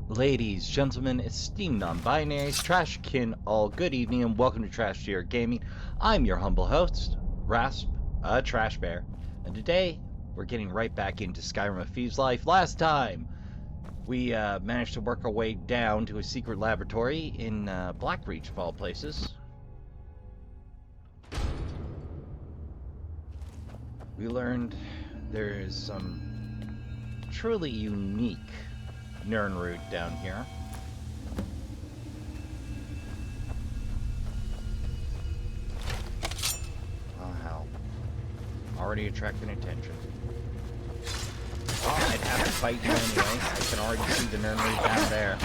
Ladies, gentlemen, esteemed non-binaries, Trashkin, all good evening and welcome to Trash Tier Gaming. I'm your humble host, Rasp, a Trash Bear, and today we're getting right back into Skyrim: A Thieves' Life. Last time, we managed to work our way down to a secret laboratory in Blackreach, of all places. We learned there is some truly unique Nirnroot down here. Oh hell. Already attracting attention. Oh, I'd have to fight you anyway. I can already see the Nirnroot down there.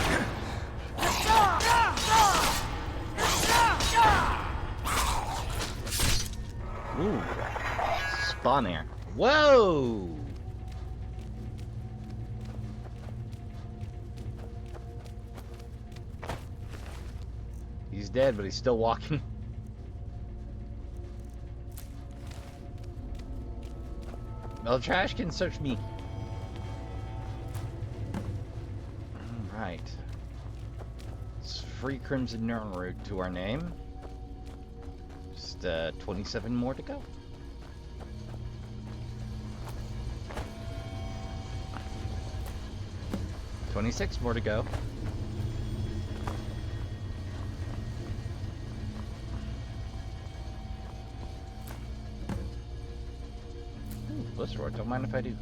Ooh. Spawn air. Whoa! He's dead, but he's still walking. Well, Trash can search me. Alright. It's free Crimson Nirnroot to our name. Just 27 more to go. $26 more to go. Don't mind if I do.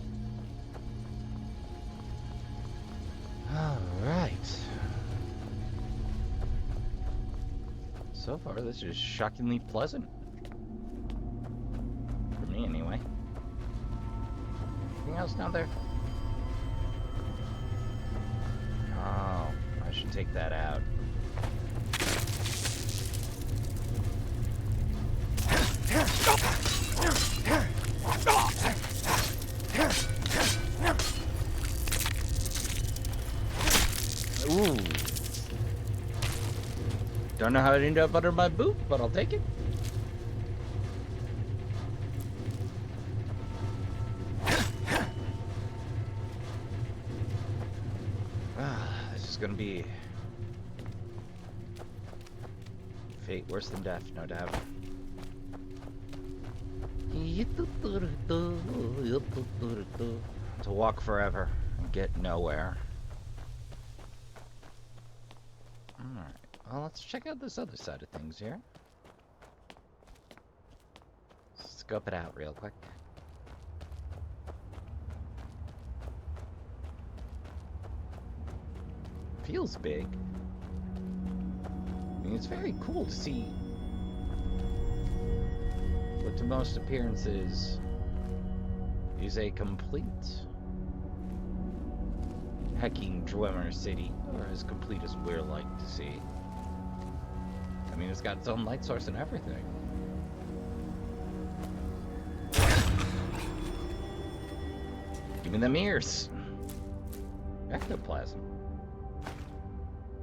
Alright. So far, this is shockingly pleasant. For me, anyway. Anything else down there? Oh, I should take that out. Ooh. Don't know how it ended up under my boot, but I'll take it. This is gonna be fate worse than death, no doubt. To walk forever and get nowhere. Alright, well, let's check out this other side of things here. Scope it out real quick. Feels big. I mean, it's very cool to see what to most appearances is a complete hecking Dwemer city, or as complete as we're like to see. I mean, it's got its own light source and everything. Give me them ears. Ectoplasm.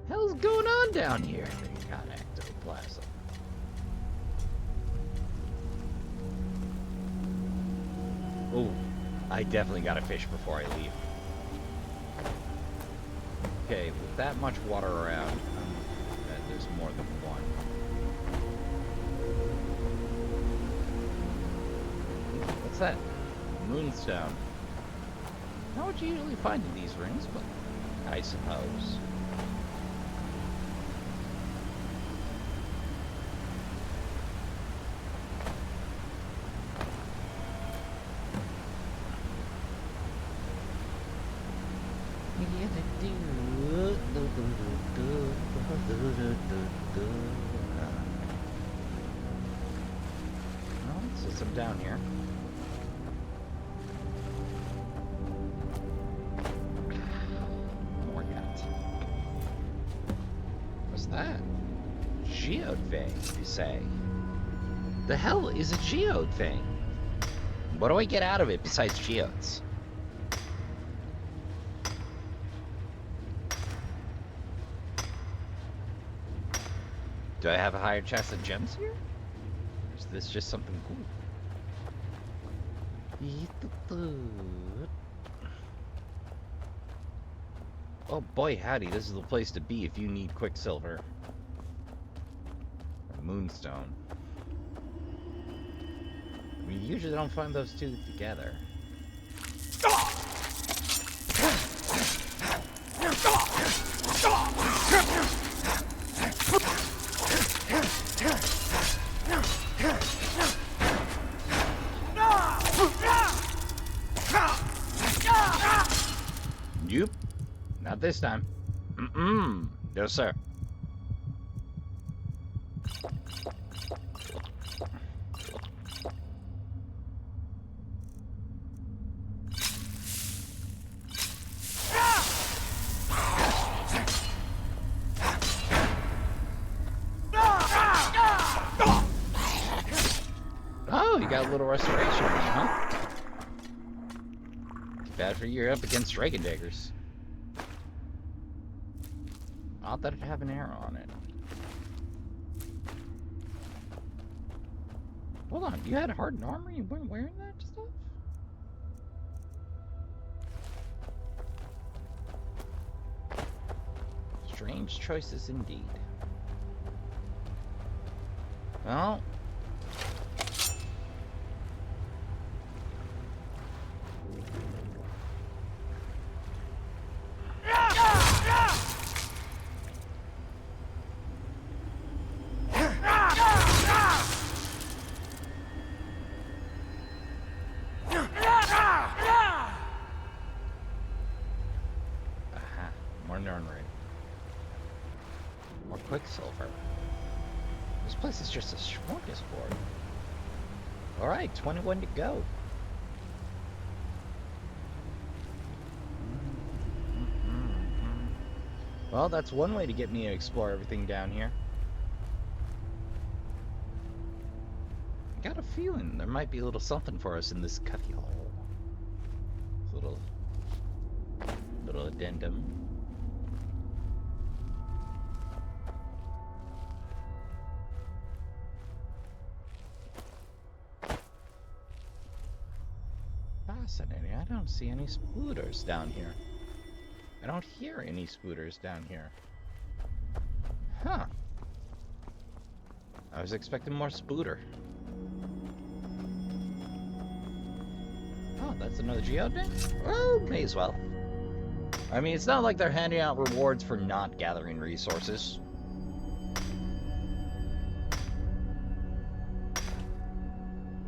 Hell's going on down here? They got ectoplasm. Oh, I definitely gotta fish before I leave. Okay, with that much water around, there's more than one. What's that? Moonstone. Not what you usually find in these rings, but I suppose. So some down here. More yet. What's that? Geode vein, you say? The hell is a geode vein? What do I get out of it besides geodes? Do I have a higher chance of gems here? Or is this just something cool? Oh boy howdy, this is the place to be if you need quicksilver. Or moonstone. We usually don't find those two together. Nope. Not this time. No, sir. Oh, you got a little restoration, huh? Bad for you, you're up against Dragon Daggers. Not that it have an arrow on it. Hold on, you had hardened armor? You weren't wearing that stuff? Strange choices indeed. Well... More Nirnroot. More quicksilver. This place is just a smorgasbord. Alright, 21 to go. Well, that's one way to get me to explore everything down here. I got a feeling there might be a little something for us in this cubby hole. Little addendum. Fascinating. I don't see any spooters down here. I don't hear any spooters down here. Huh. I was expecting more spooter. Oh, that's another geode thing? Well, may as well. I mean, it's not like they're handing out rewards for not gathering resources.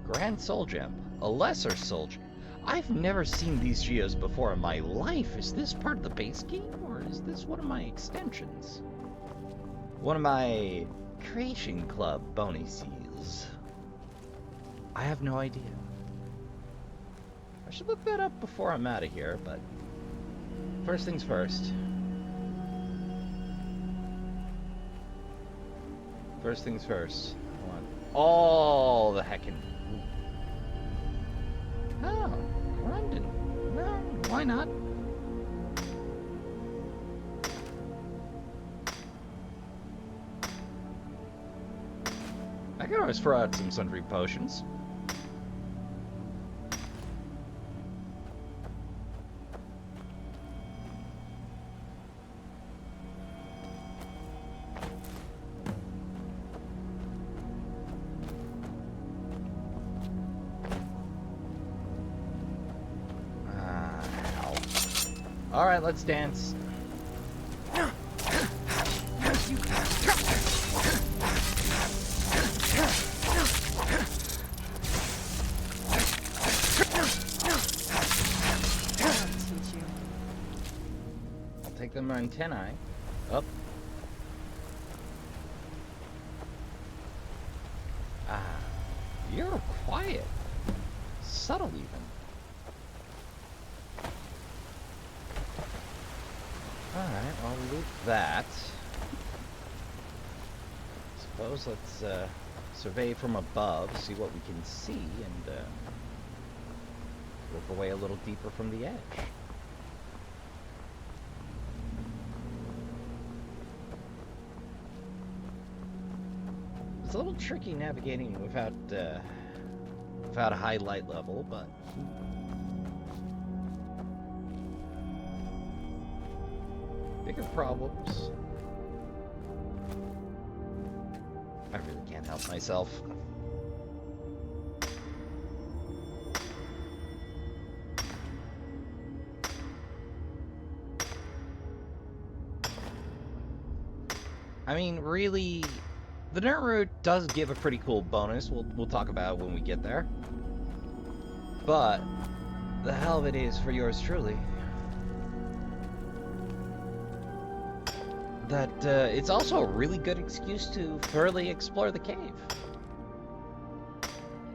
Grand Soul Gem. A lesser soul gem. I've never seen these geodes before in my life. Is this part of the base game, or is this one of my extensions? One of my Creation Club bonuses. I have no idea. I should look that up before I'm out of here, but first things first. First things first. I want all the heckin'. Oh, London. Well, why not? I can always throw out some sundry potions. Alright, let's dance. I'll take them antennae. Up. Ah, you're quiet. Subtle even. Alright, I'll loot that. Suppose let's survey from above, see what we can see, and work our way a little deeper from the edge. It's a little tricky navigating without a high light level, but bigger problems. I really can't help myself. I mean, really, the Nirnroot does give a pretty cool bonus. We'll talk about it when we get there. But the hell of it is for yours truly that it's also a really good excuse to thoroughly explore the cave.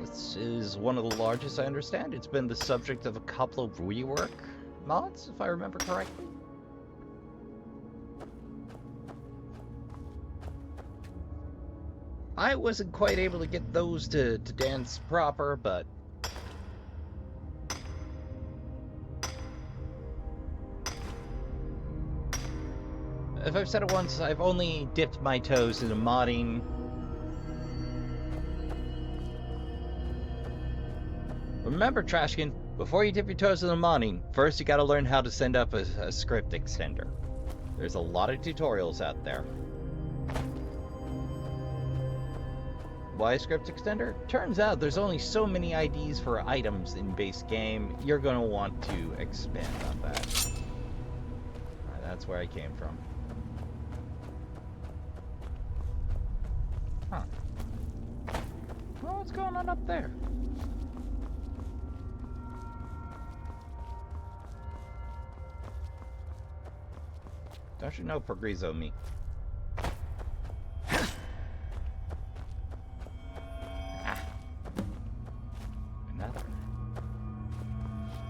This is one of the largest, I understand. It's been the subject of a couple of rework mods, if I remember correctly. I wasn't quite able to get those to dance proper, but if I've said it once, I've only dipped my toes into modding. Remember, Trashkin, before you dip your toes into modding, first you gotta learn how to send up a script extender. There's a lot of tutorials out there. Why a script extender? Turns out there's only so many IDs for items in base game. You're going to want to expand on that. Right, that's where I came from. Huh. Well, what's going on up there? Don't you know Progreso me?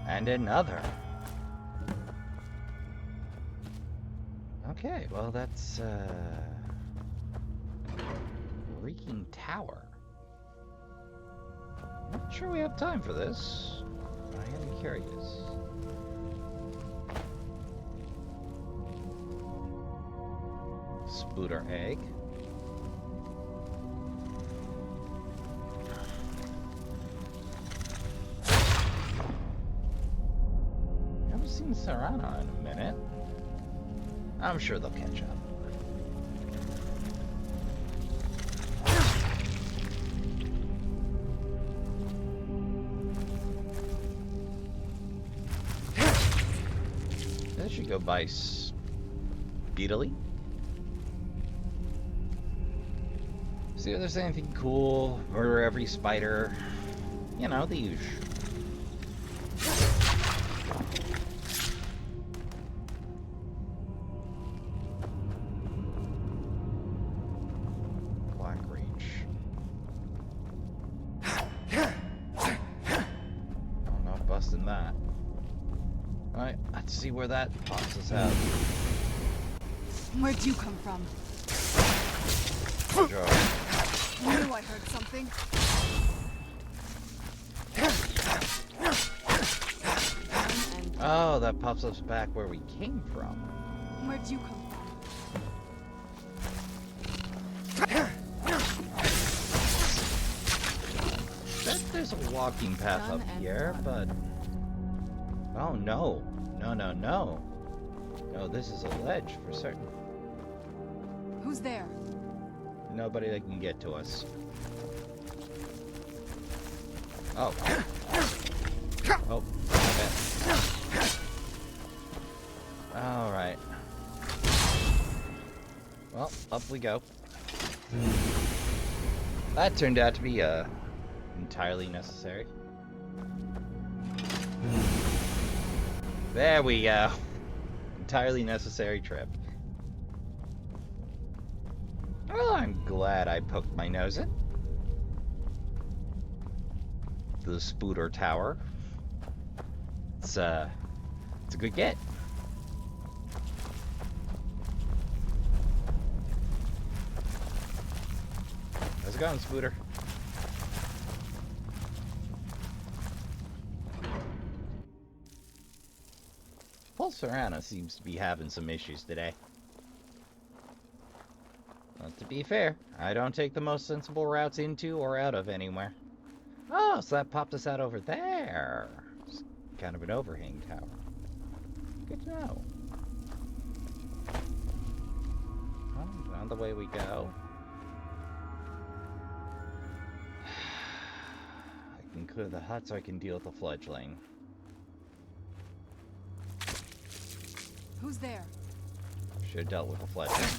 And another. Okay, well that's Reeking Tower. Not sure we have time for this. I am curious. Spooter egg. Seen Serrano in a minute. I'm sure they'll catch up. That should go by speedily. See if there's anything cool. Murder every spider. You know, the usual. See where that pops us out. Where'd you come from? Joe. I knew I heard something. Oh, that pops us back where we came from. Where'd you come Bet there's a walking path up here, but... Oh, no. No, this is a ledge for certain. Who's there? Nobody that can get to us. Oh. Oh, okay. Alright. Well, up we go. That turned out to be entirely necessary. There we go. Entirely necessary trip. Well, I'm glad I poked my nose in. The Spooter Tower. It's a good get. How's it going, Spooter? Serrano seems to be having some issues today. Well, to be fair, I don't take the most sensible routes into or out of anywhere. Oh, so that popped us out over there. It's kind of an overhang tower. Good to know. not the way we go. I can clear the hut so I can deal with the fledgling. Who's there? Should have dealt with the fledgling.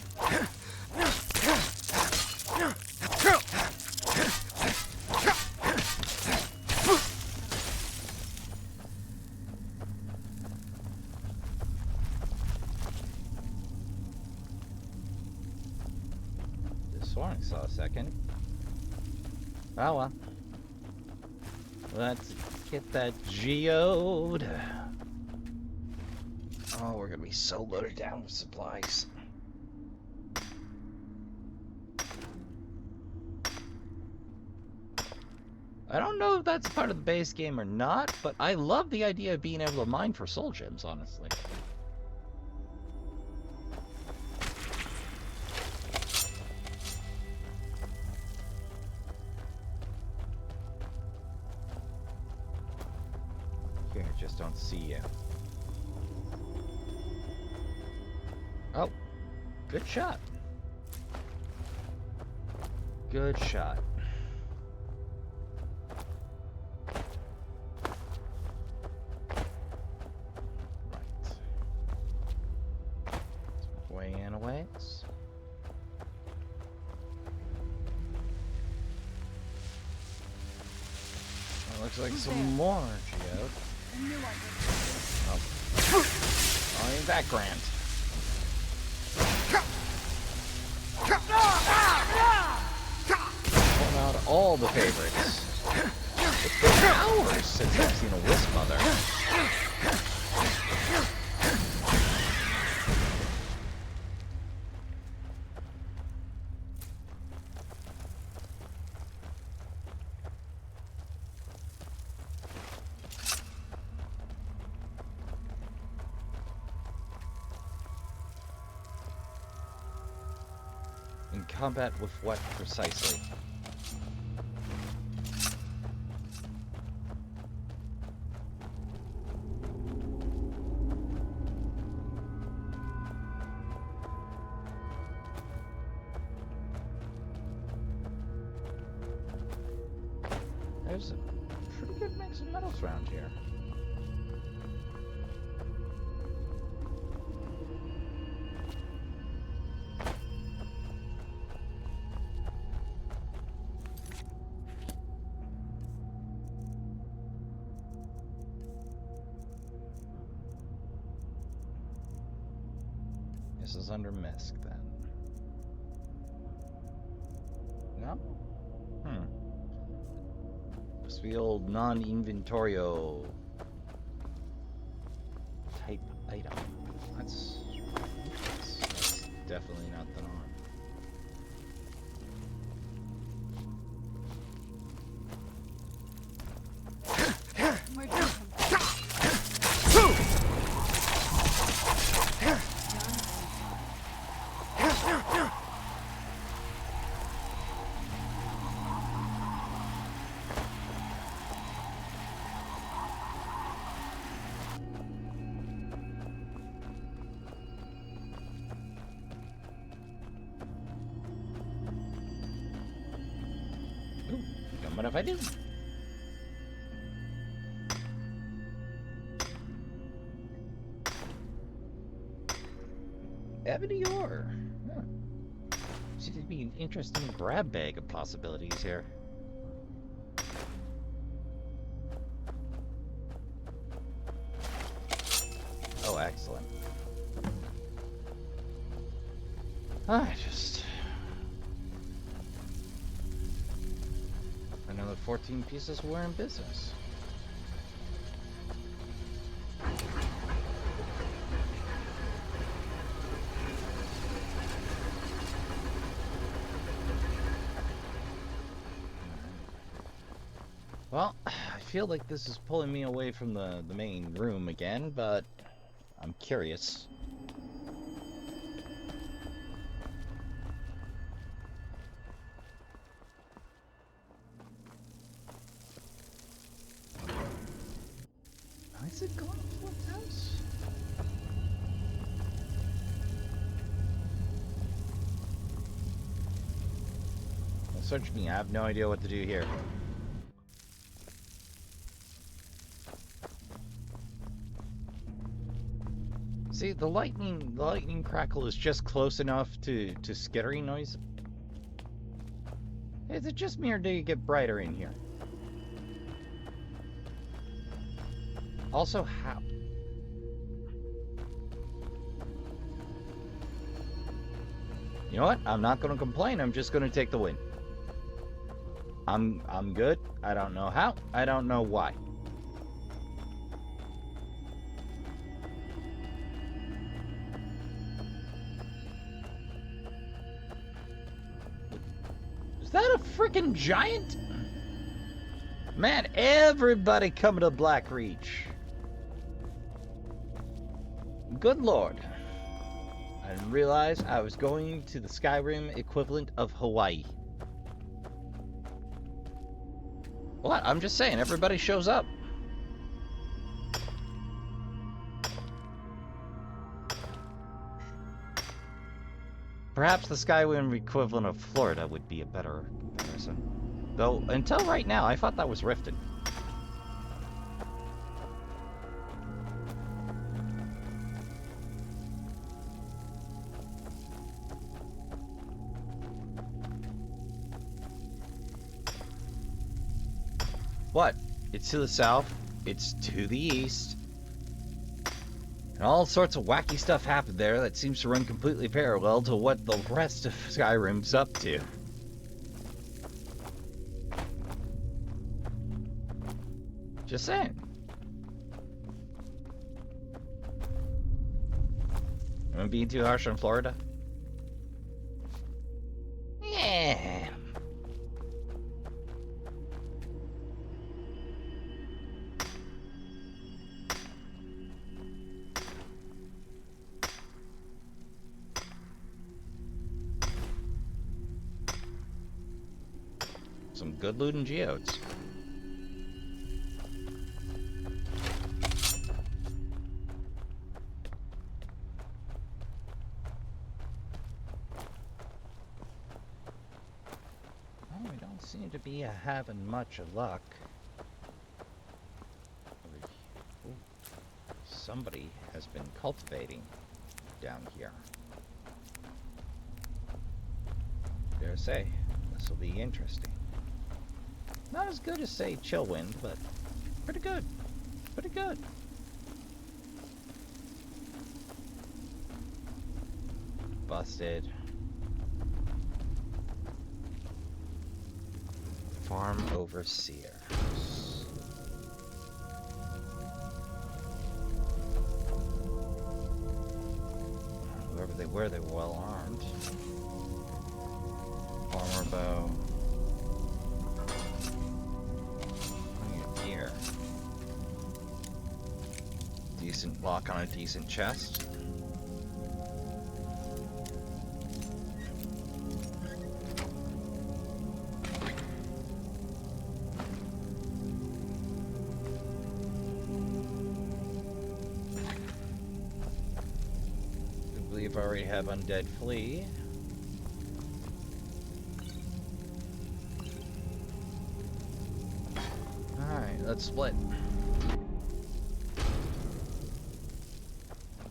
I saw a second. Oh well. Let's get that geode. Oh, we're gonna be so loaded down with supplies. I don't know if that's part of the base game or not, but I love the idea of being able to mine for soul gems, honestly. Just don't see you. Oh, good shot. Good shot. Right. Way in a ways. Well, looks like some more geode. I knew I would. Oh, in background. Pulling out all the favorites. It's been hours since I've seen a wisp mother. In combat with what precisely? There's a pretty good mix of metals around here. This is under Misk, then. No? Must be old non-inventorio type item. That's definitely not the norm. Where'd you come from? Ooh, what if I do? Ebony ore. Huh. Seems to be an interesting grab bag of possibilities here. Oh, excellent. Another 14 pieces were in business. Well, I feel like this is pulling me away from the main room again, but I'm curious. Is it going to Fort House? Search me. I have no idea what to do here. See, the lightning crackle is just close enough to skittering noise. Is it just me or do you get brighter in here? Also, how? You know what? I'm not going to complain. I'm just going to take the win. I'm good. I don't know how. I don't know why. Is that a freaking giant? Man, everybody coming to Blackreach. Good lord. I didn't realize I was going to the Skyrim equivalent of Hawaii. What? I'm just saying, everybody shows up. Perhaps the Skyrim equivalent of Florida would be a better comparison. Though, until right now, I thought that was Riften. What? It's to the south, it's to the east, and all sorts of wacky stuff happened there that seems to run completely parallel to what the rest of Skyrim's up to. Just saying. Am I being too harsh on Florida? Yeah. Some good loot and geodes. Well, we don't seem to be having much of luck. Ooh, somebody has been cultivating down here. Dare say, this will be interesting. Not as good as, say, Chillwind, but pretty good. Pretty good. Busted. Farm overseer. Whoever they were well armed. Farmer bow. Gear. Decent lock on a decent chest. I believe I already have undead flea. Alright, let's split.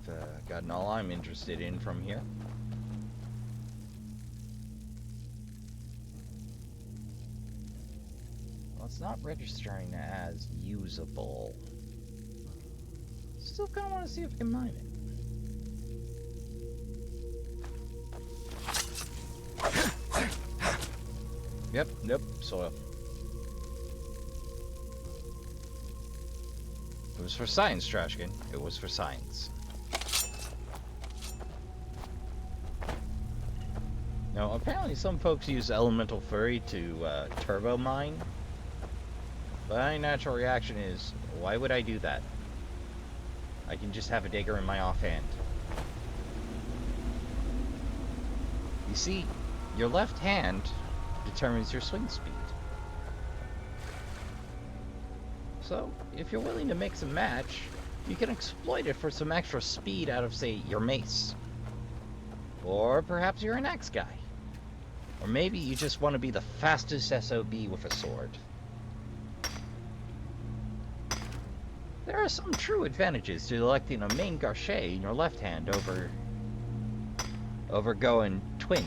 I've gotten all I'm interested in from here. Well, it's not registering as usable. Still kind of want to see if I can mine it. Yep, nope, soil. It was for science, Trashkin. It was for science. Now, apparently some folks use elemental furry to turbo mine. But my natural reaction is, why would I do that? I can just have a dagger in my offhand. You see, your left hand determines your swing speed. So, if you're willing to mix and match, you can exploit it for some extra speed out of, say, your mace. Or perhaps you're an axe guy. Or maybe you just want to be the fastest SOB with a sword. There are some true advantages to electing a main garchet in your left hand over going twinned.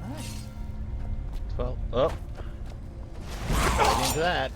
Alright. 12. Oh. Right into that.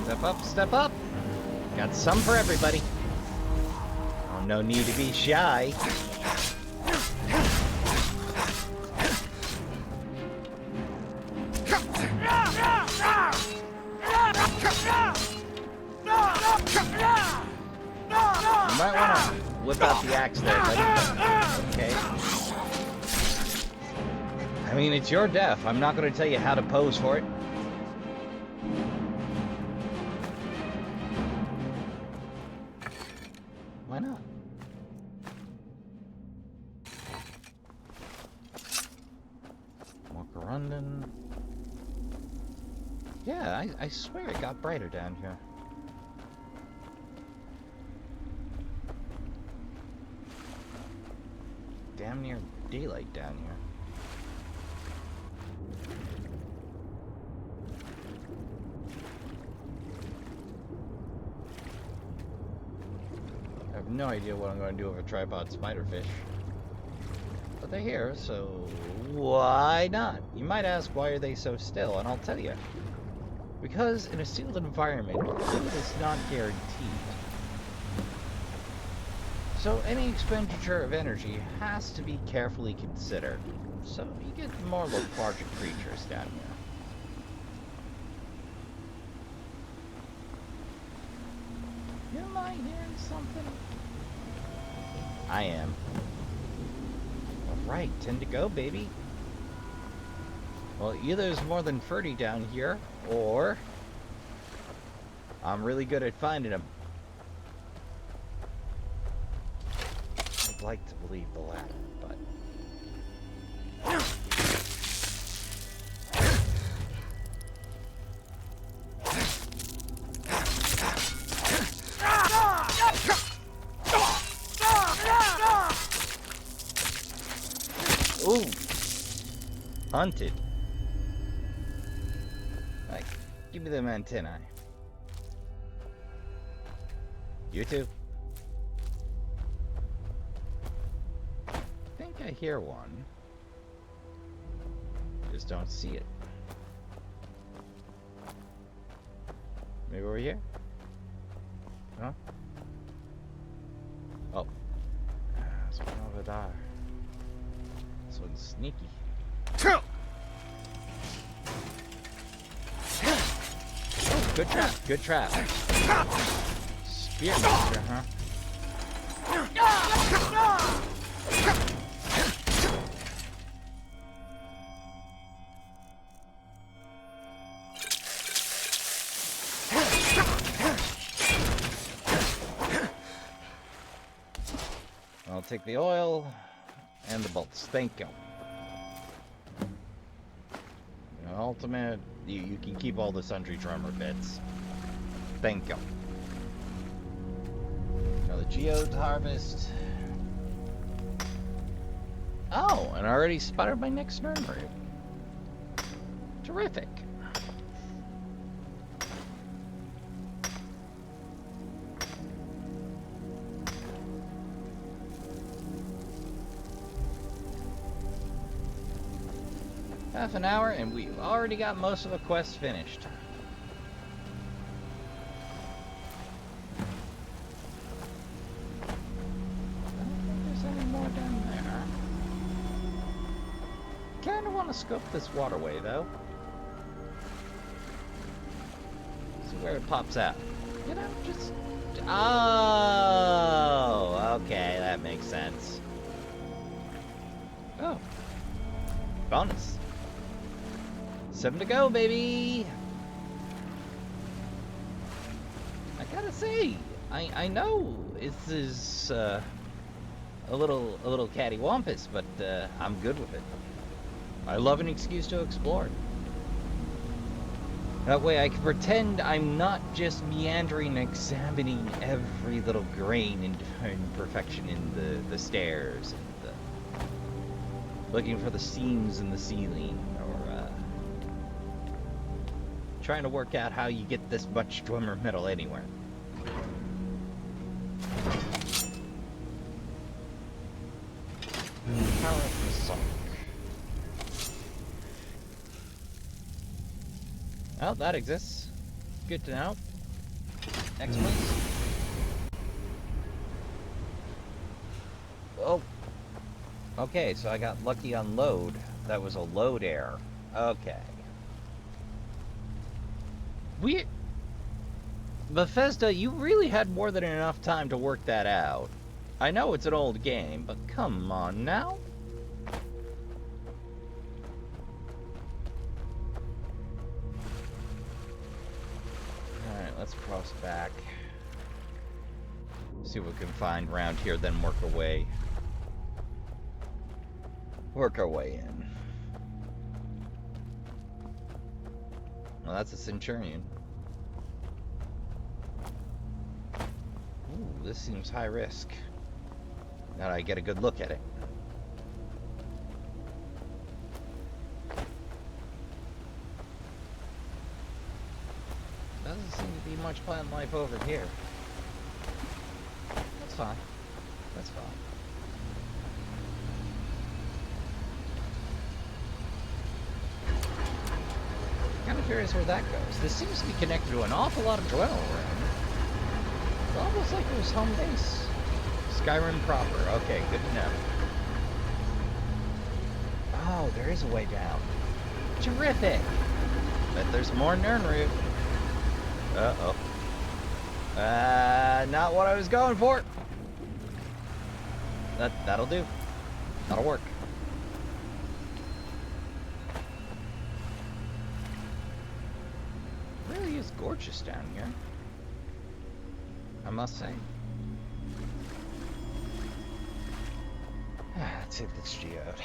Step up, step up. Got some for everybody. Oh, no need to be shy. You might want to whip out the axe there, buddy. Okay. I mean, it's your death. I'm not going to tell you how to pose for it. Why not? Walk around and... Yeah, I swear it got brighter down here. Damn near daylight down here. I have no idea what I'm going to do with a tripod spiderfish. But they're here, so why not? You might ask, why are they so still? And I'll tell you. Because in a sealed environment, food is not guaranteed. So any expenditure of energy has to be carefully considered. So you get more lethargic creatures down here. Am I hearing something? I am. Alright, 10 to go, baby. Well, either there's more than 30 down here, or I'm really good at finding them. I'd like to believe the latter, but... Ooh! Hunted. Like, give me them antennae. You too. I think I hear one. Just don't see it. Maybe over here? Huh? Oh. There's one over there. This one's sneaky. Oh, good trap, good trap. Spearmaster, huh? I'll take the oil and the bolts. Thank you. Ultimate, you can keep all the sundry drummer bits. Thank you. Now the geodes harvest. Oh, and I already spotted my next Nirnroot. Terrific. Half an hour, and we've already got most of the quests finished. I don't think there's any more down there. Kinda want to scope this waterway, though. See where it pops out. You know, just... Oh! Okay, that makes sense. bonus. 7 to go, baby. I gotta say, I know this is a little cattywampus, but I'm good with it. I love an excuse to explore. That way I can pretend I'm not just meandering, examining every little grain and imperfection in the stairs, and looking for the seams in the ceiling, or trying to work out how you get this much Dwemer metal anywhere. Power up the song. Oh, that exists. Good to know. Next, please. Oh. Okay, so I got lucky on load. That was a load error. Okay. Bethesda, you really had more than enough time to work that out. I know it's an old game, but come on now. Alright, let's cross back. See what we can find around here, then work our way. Work our way in. Well, that's a Centurion. Ooh, this seems high risk. Now I get a good look at it. Doesn't seem to be much plant life over here. That's fine. That's fine. Kind of curious where that goes. This seems to be connected to an awful lot of Dwemer around. It's almost like it was home base. Skyrim proper. Okay, good to know. Oh, there is a way down. Terrific! Bet there's more Nirnroot. Uh-oh. Not what I was going for. That'll do. That'll work. Really is gorgeous down here, I must say. Let's hit this geode.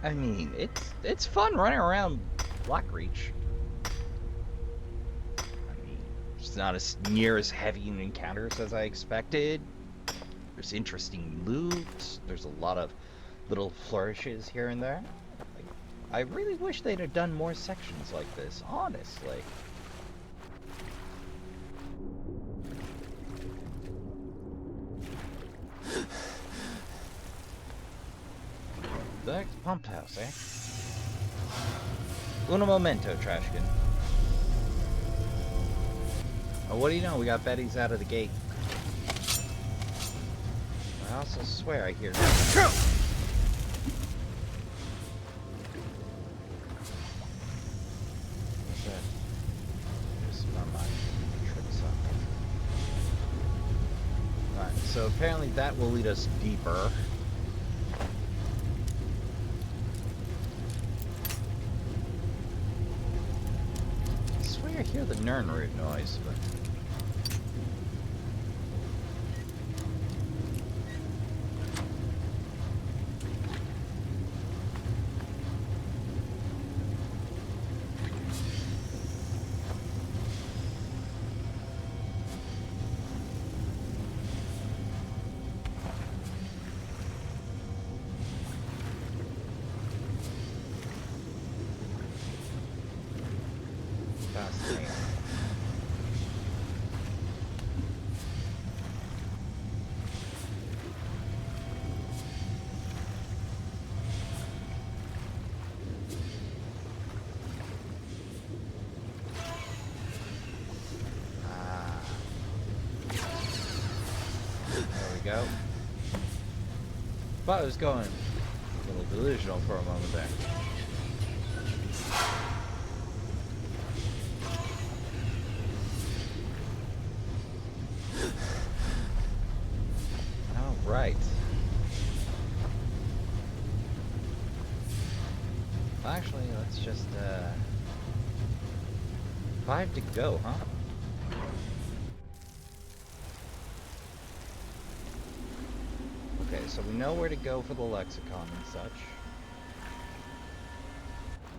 I mean, it's fun running around Blackreach. I mean, it's not as near as heavy in encounters as I expected. There's interesting loot. There's a lot of little flourishes here and there. Like, I really wish they'd have done more sections like this, honestly. The pump house, eh? Uno momento, Trashkin. Oh, what do you know? We got Betty's out of the gate. I also swear I hear that. What's that? Just my mind tricks up. Alright, so apparently that will lead us deeper. I hear the Nirnroot noise, but fascinating. Go. Thought it was going a little delusional for a moment there. All right. it's just 5 to go, huh? Okay, so we know where to go for the lexicon and such.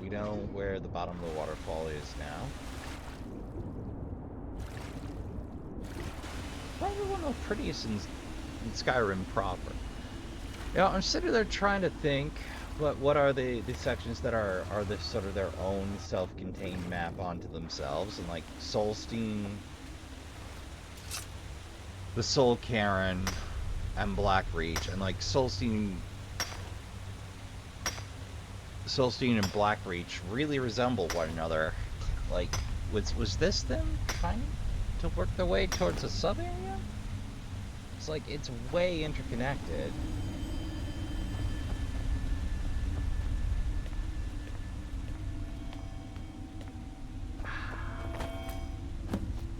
We know where the bottom of the waterfall is now. Probably one of the prettiest in Skyrim proper. You know, I'm sitting there trying to think, what are the sections that are the sort of their own self-contained map onto themselves, and like Solstein, the Soul Cairn, and Blackreach, and like Solstein and Blackreach really resemble one another. Like, was this them trying to work their way towards a sub-area? It's like, it's way interconnected.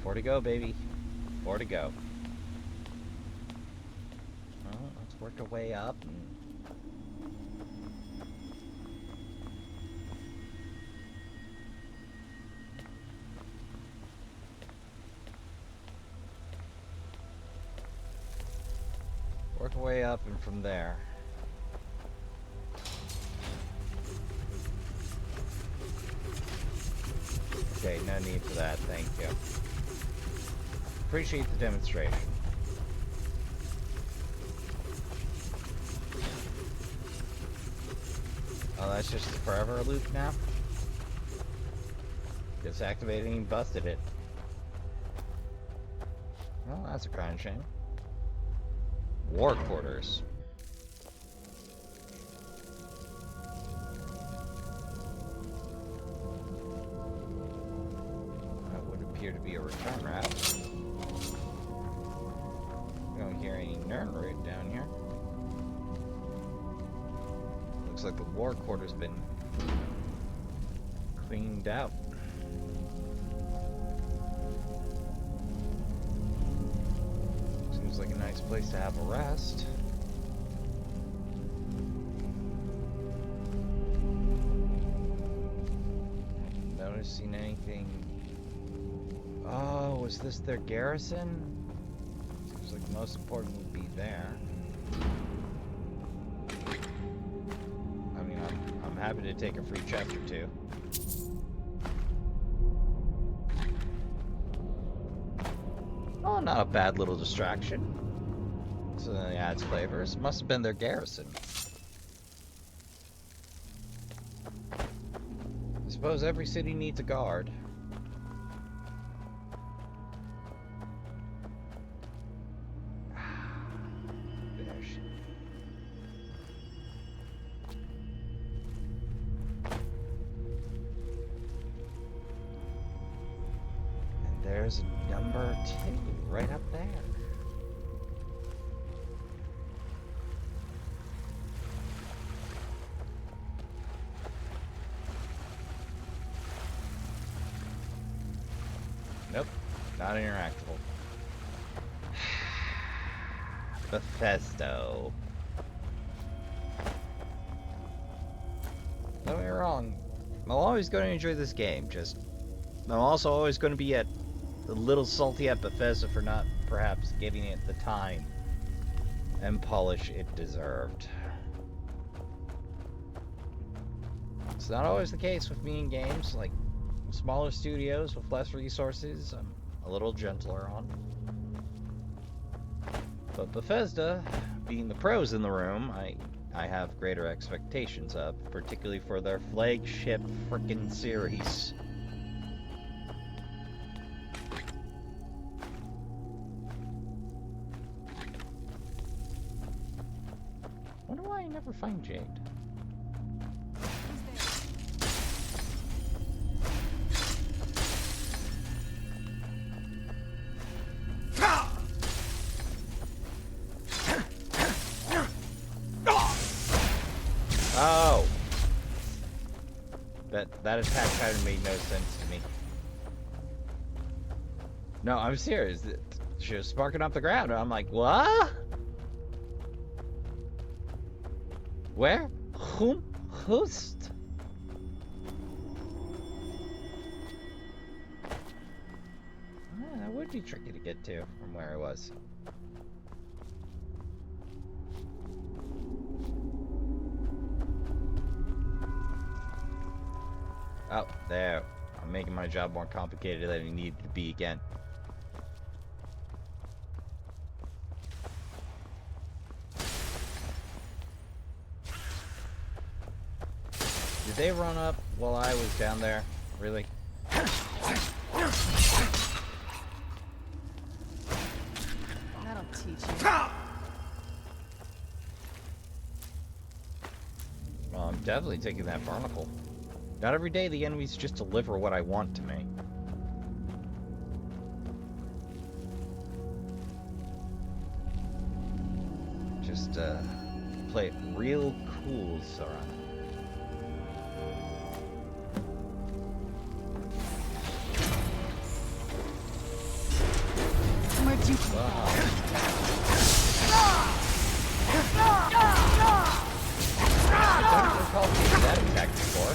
Four to go, baby. 4 to go. Well, let's work our way up and... work our way up, and from there. Okay, no need for that, thank you. Appreciate the demonstration. Oh, that's just a forever loop now? Just activating and busted it. Well, that's a kind of shame. War quarters. That would appear to be a return route. We don't hear any Nirnroot down here. Looks like the war quarter's been cleaned out. Seems like a nice place to have a rest. Noticing anything? Oh, was this their garrison? Seems like the most important would be there. I mean, I'm happy to take a free chest or two. Oh, not a bad little distraction. So it adds flavors. Must have been their garrison. I suppose every city needs a guard. There she... And there's number 2 right up there. Nope, not interactable. Bethesda. Don't get me wrong, I'm always going to enjoy this game, just I'm also always going to be a little salty at Bethesda for not perhaps giving it the time and polish it deserved. It's not always the case with me in games, like smaller studios with less resources, I'm a little gentler on. But Bethesda, being the pros in the room, I have greater expectations of, particularly for their flagship frickin' series. Wonder why I never find Jade. Oh! That attack pattern made no sense to me. No, I'm serious. She was sparking up the ground, and I'm like, what? Where? Whom? Who's? that would be tricky to get to from where I was. Oh, there. I'm making my job more complicated than it needed to be again. Did they run up while I was down there? Really? That'll teach you. Well, I'm definitely taking that barnacle. Not every day the enemies just deliver what I want to me. Just, play it real cool, Sora. Where'd you come I don't recall seeing that attack before.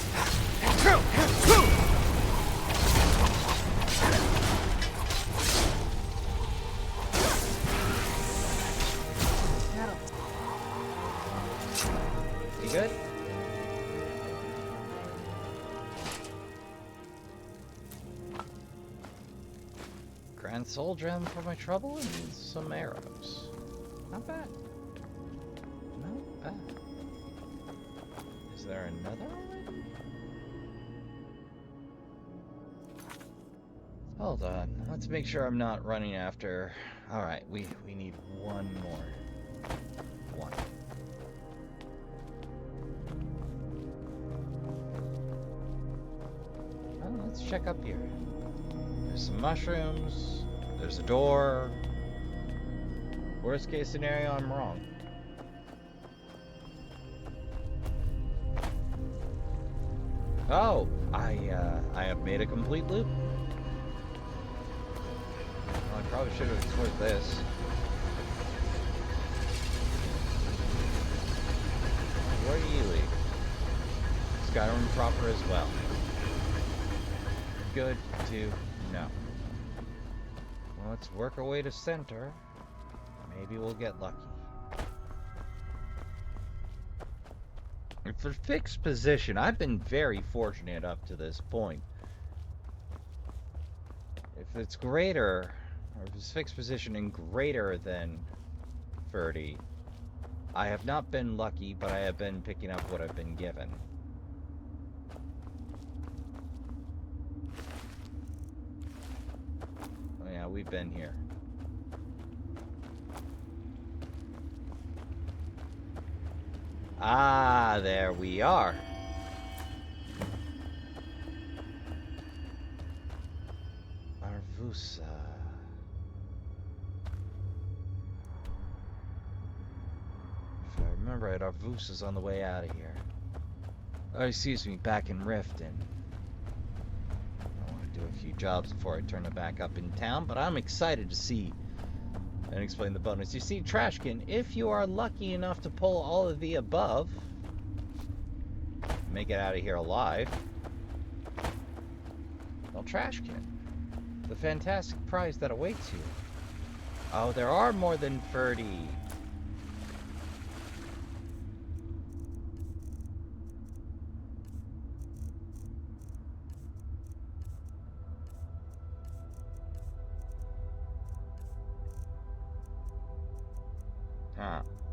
You good? Grand Soul Gem for my trouble and some arrows. Not bad. Not bad. Is there another one? Hold on. Let's make sure I'm not running after... Alright, we need one more. One. Well, let's check up here. There's some mushrooms. There's a door. Worst case scenario, I'm wrong. Oh, I have made a complete loop. Well, I probably should have explored this. Where do you leave? Skyrim proper as well. Good to know. Well, let's work our way to center. Maybe we'll get lucky. For fixed position, I've been very fortunate up to this point. If it's greater, or if it's fixed position and greater than 30, I have not been lucky, but I have been picking up what I've been given. Oh yeah, we've been here. Ah, there we are. Arvusa. If I remember right, Arvusa's on the way out of here. Oh, excuse me, back in Riften. I want to do a few jobs before I turn it back up in town, but I'm excited to see and explain the bonus. You see, Trashkin, if you are lucky enough to pull all of the above, make it out of here alive, well, Trashkin, the fantastic prize that awaits you. Oh, there are more than 30.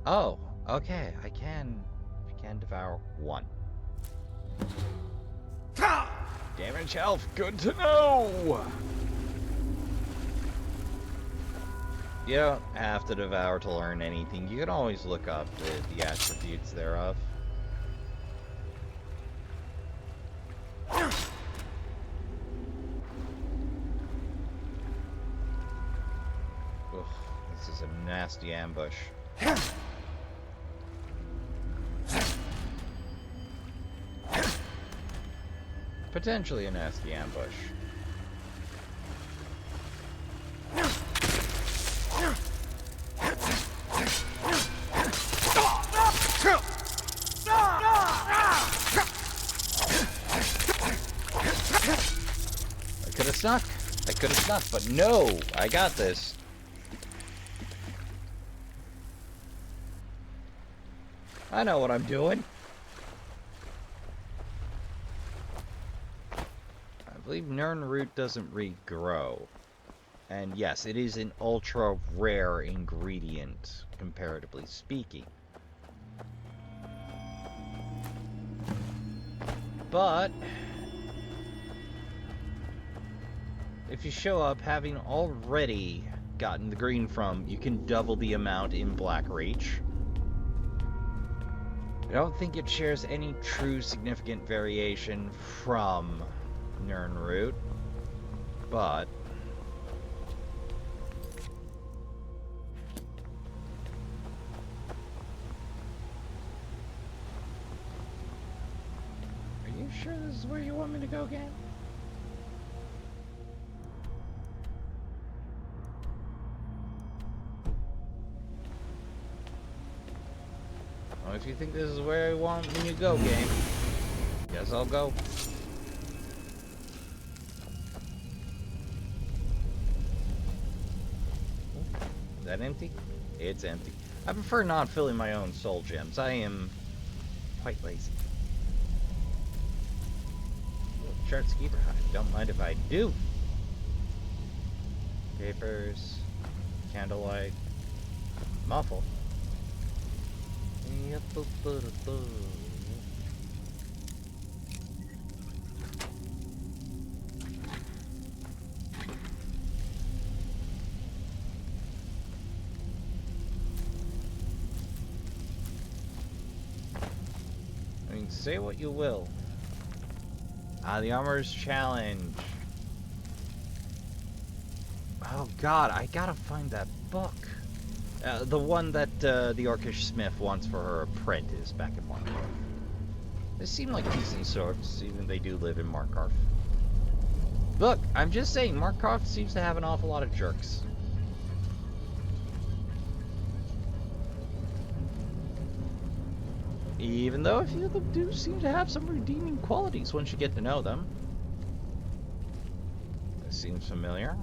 Oh, okay. I can devour one. Damage health, good to know. You don't have to devour to learn anything. You can always look up the attributes thereof. Ugh, this is a nasty ambush. Potentially a nasty ambush. I could have snuck. I could could have snuck, but no! I got this. I know what I'm doing. I believe Nirnroot doesn't regrow. And yes, it is an ultra rare ingredient, comparatively speaking. But if you show up having already gotten the green from, you can double the amount in Black Reach. I don't think it shares any true significant variation from Nirnroot, but are you sure this is where you want me to go, game? Well, if you think this is where you want me to go, game, guess I'll go. Is that empty? It's empty. I prefer not filling my own soul gems. I am quite lazy. Charts keeper. I don't mind if I do. Papers. Candlelight. Muffle. I mean, say what you will. The Armorer's Challenge. Oh god, I gotta find that book. The one that the Orcish Smith wants for her apprentice back in Markarth. They seem like decent sorts, even they do live in Markarth. Look, I'm just saying, Markarth seems to have an awful lot of jerks. Even though a few of them do seem to have some redeeming qualities once you get to know them. This seems familiar.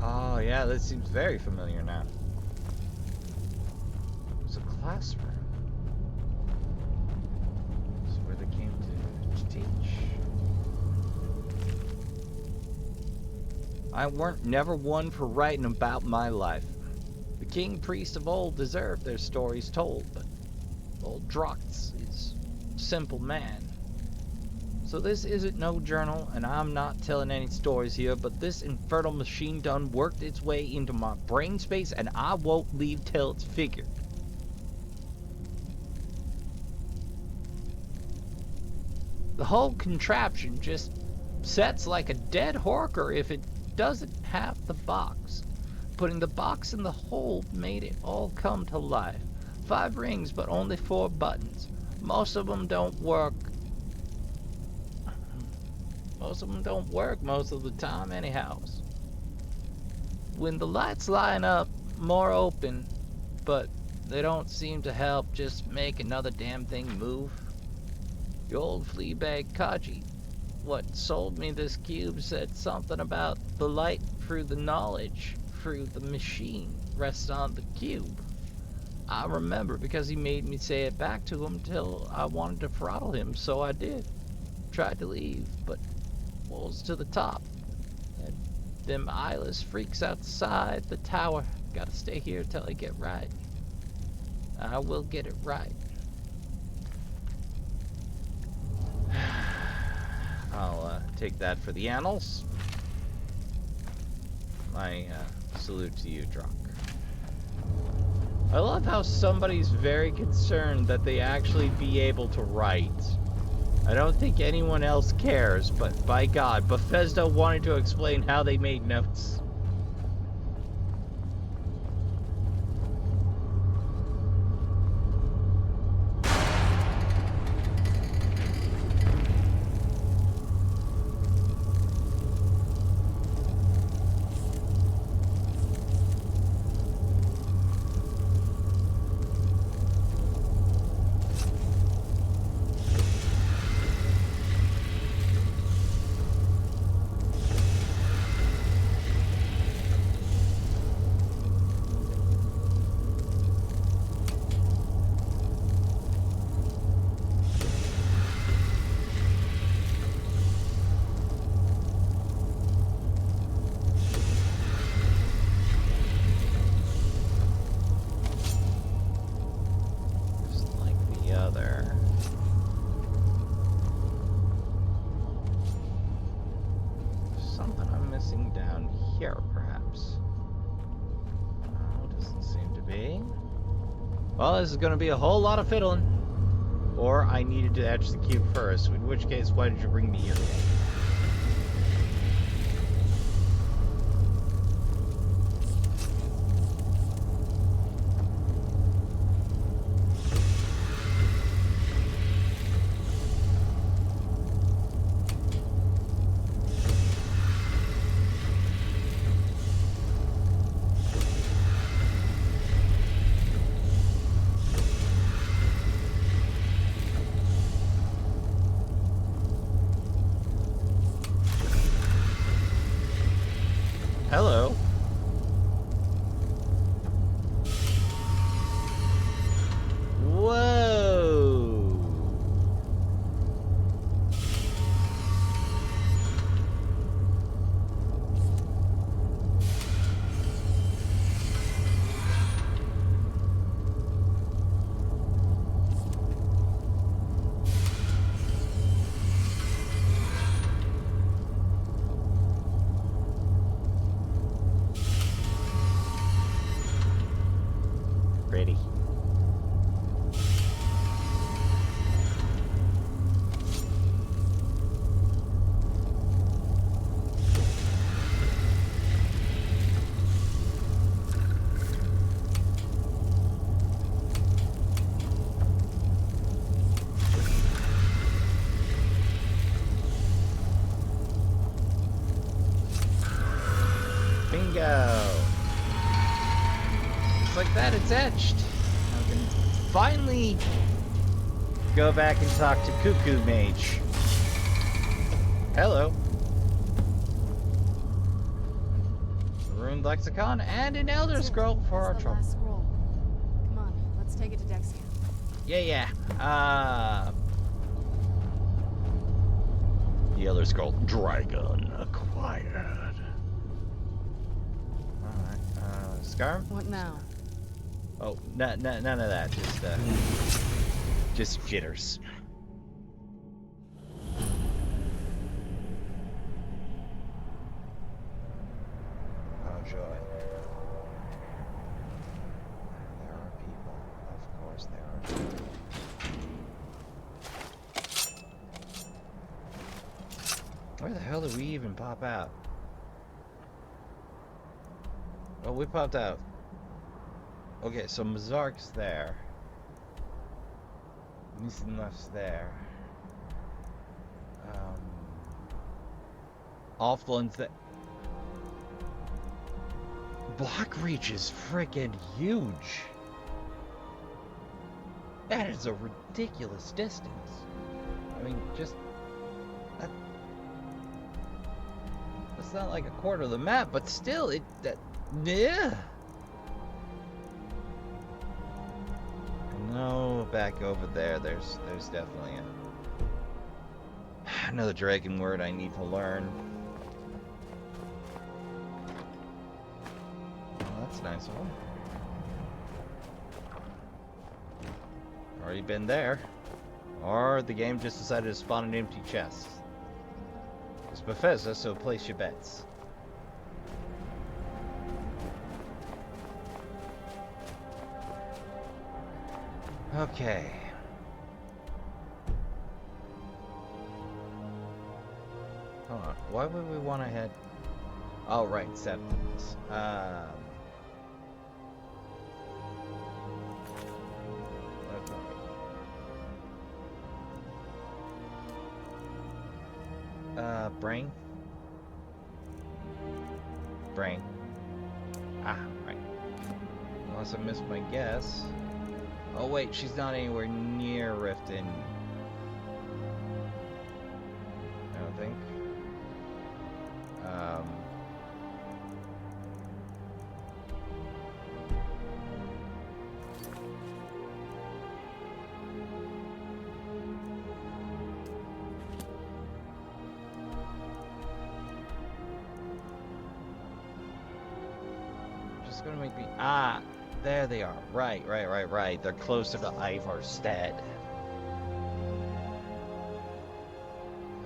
Oh yeah, this seems very familiar now. It's a classroom. This is where they came to teach. I weren't never one for writing about my life. The king priest of old deserved their stories told, but old Drox is a simple man. So this isn't no journal, and I'm not telling any stories here, but this infernal machine done worked its way into my brain space, and I won't leave till it's figured. The whole contraption just sets like a dead horker if it doesn't have the box. Putting the box in the hole made it all come to life. 5 rings, but only 4 buttons. Most of them don't work. Most of the time anyhow. When the lights line up, more open, but they don't seem to help just make another damn thing move. The old fleabag Kaji, what sold me this cube, said something about the light through the knowledge through the machine rests on the cube. I remember because he made me say it back to him till I wanted to throttle him, so I did. Tried to leave, but walls to the top. And them eyeless freaks outside the tower. Gotta stay here till I get right. I will get it right. I'll take that for the annals. My salute to you, Drock. I love how somebody's very concerned that they actually be able to write. I don't think anyone else cares, but by God, Bethesda wanted to explain how they made notes. something I'm missing down here, perhaps? No, doesn't seem to be. Well, this is going to be a whole lot of fiddling. Or I needed to etch the cube first, in which case, why did you bring me here? Hello. Whoa. Pretty. Bingo. Like that, it's etched. I can finally go back and talk to Cuckoo Mage. Hello. Ruined lexicon and an Elder Scroll for our trouble. Last scroll. Come on, let's take it to Dexia. Yeah. The Elder Scroll Dragon acquired. Alright, Skyrim? What now? Oh, none of that. Just jitters. Oh joy. There are people. Of course there are people. Where the hell did we even pop out? Oh, we popped out. Okay, so Mazark's there. Misenleft's there. Offland's there. Block Reach is freaking huge. That is a ridiculous distance. I mean, just... That's not like a quarter of the map, but still, yeah. No, back over there. There's definitely another dragon word I need to learn. Oh, that's nice one. Already been there. Or the game just decided to spawn an empty chest. It's Bethesda, so place your bets. Okay. Hold on. Why would we want to head? Oh, right, acceptance. Brain? Brain. Ah, right. Unless I missed my guess. Oh wait, she's not anywhere near Riften. I don't think. Just gonna make me there they are. Right. They're closer to Ivarstead.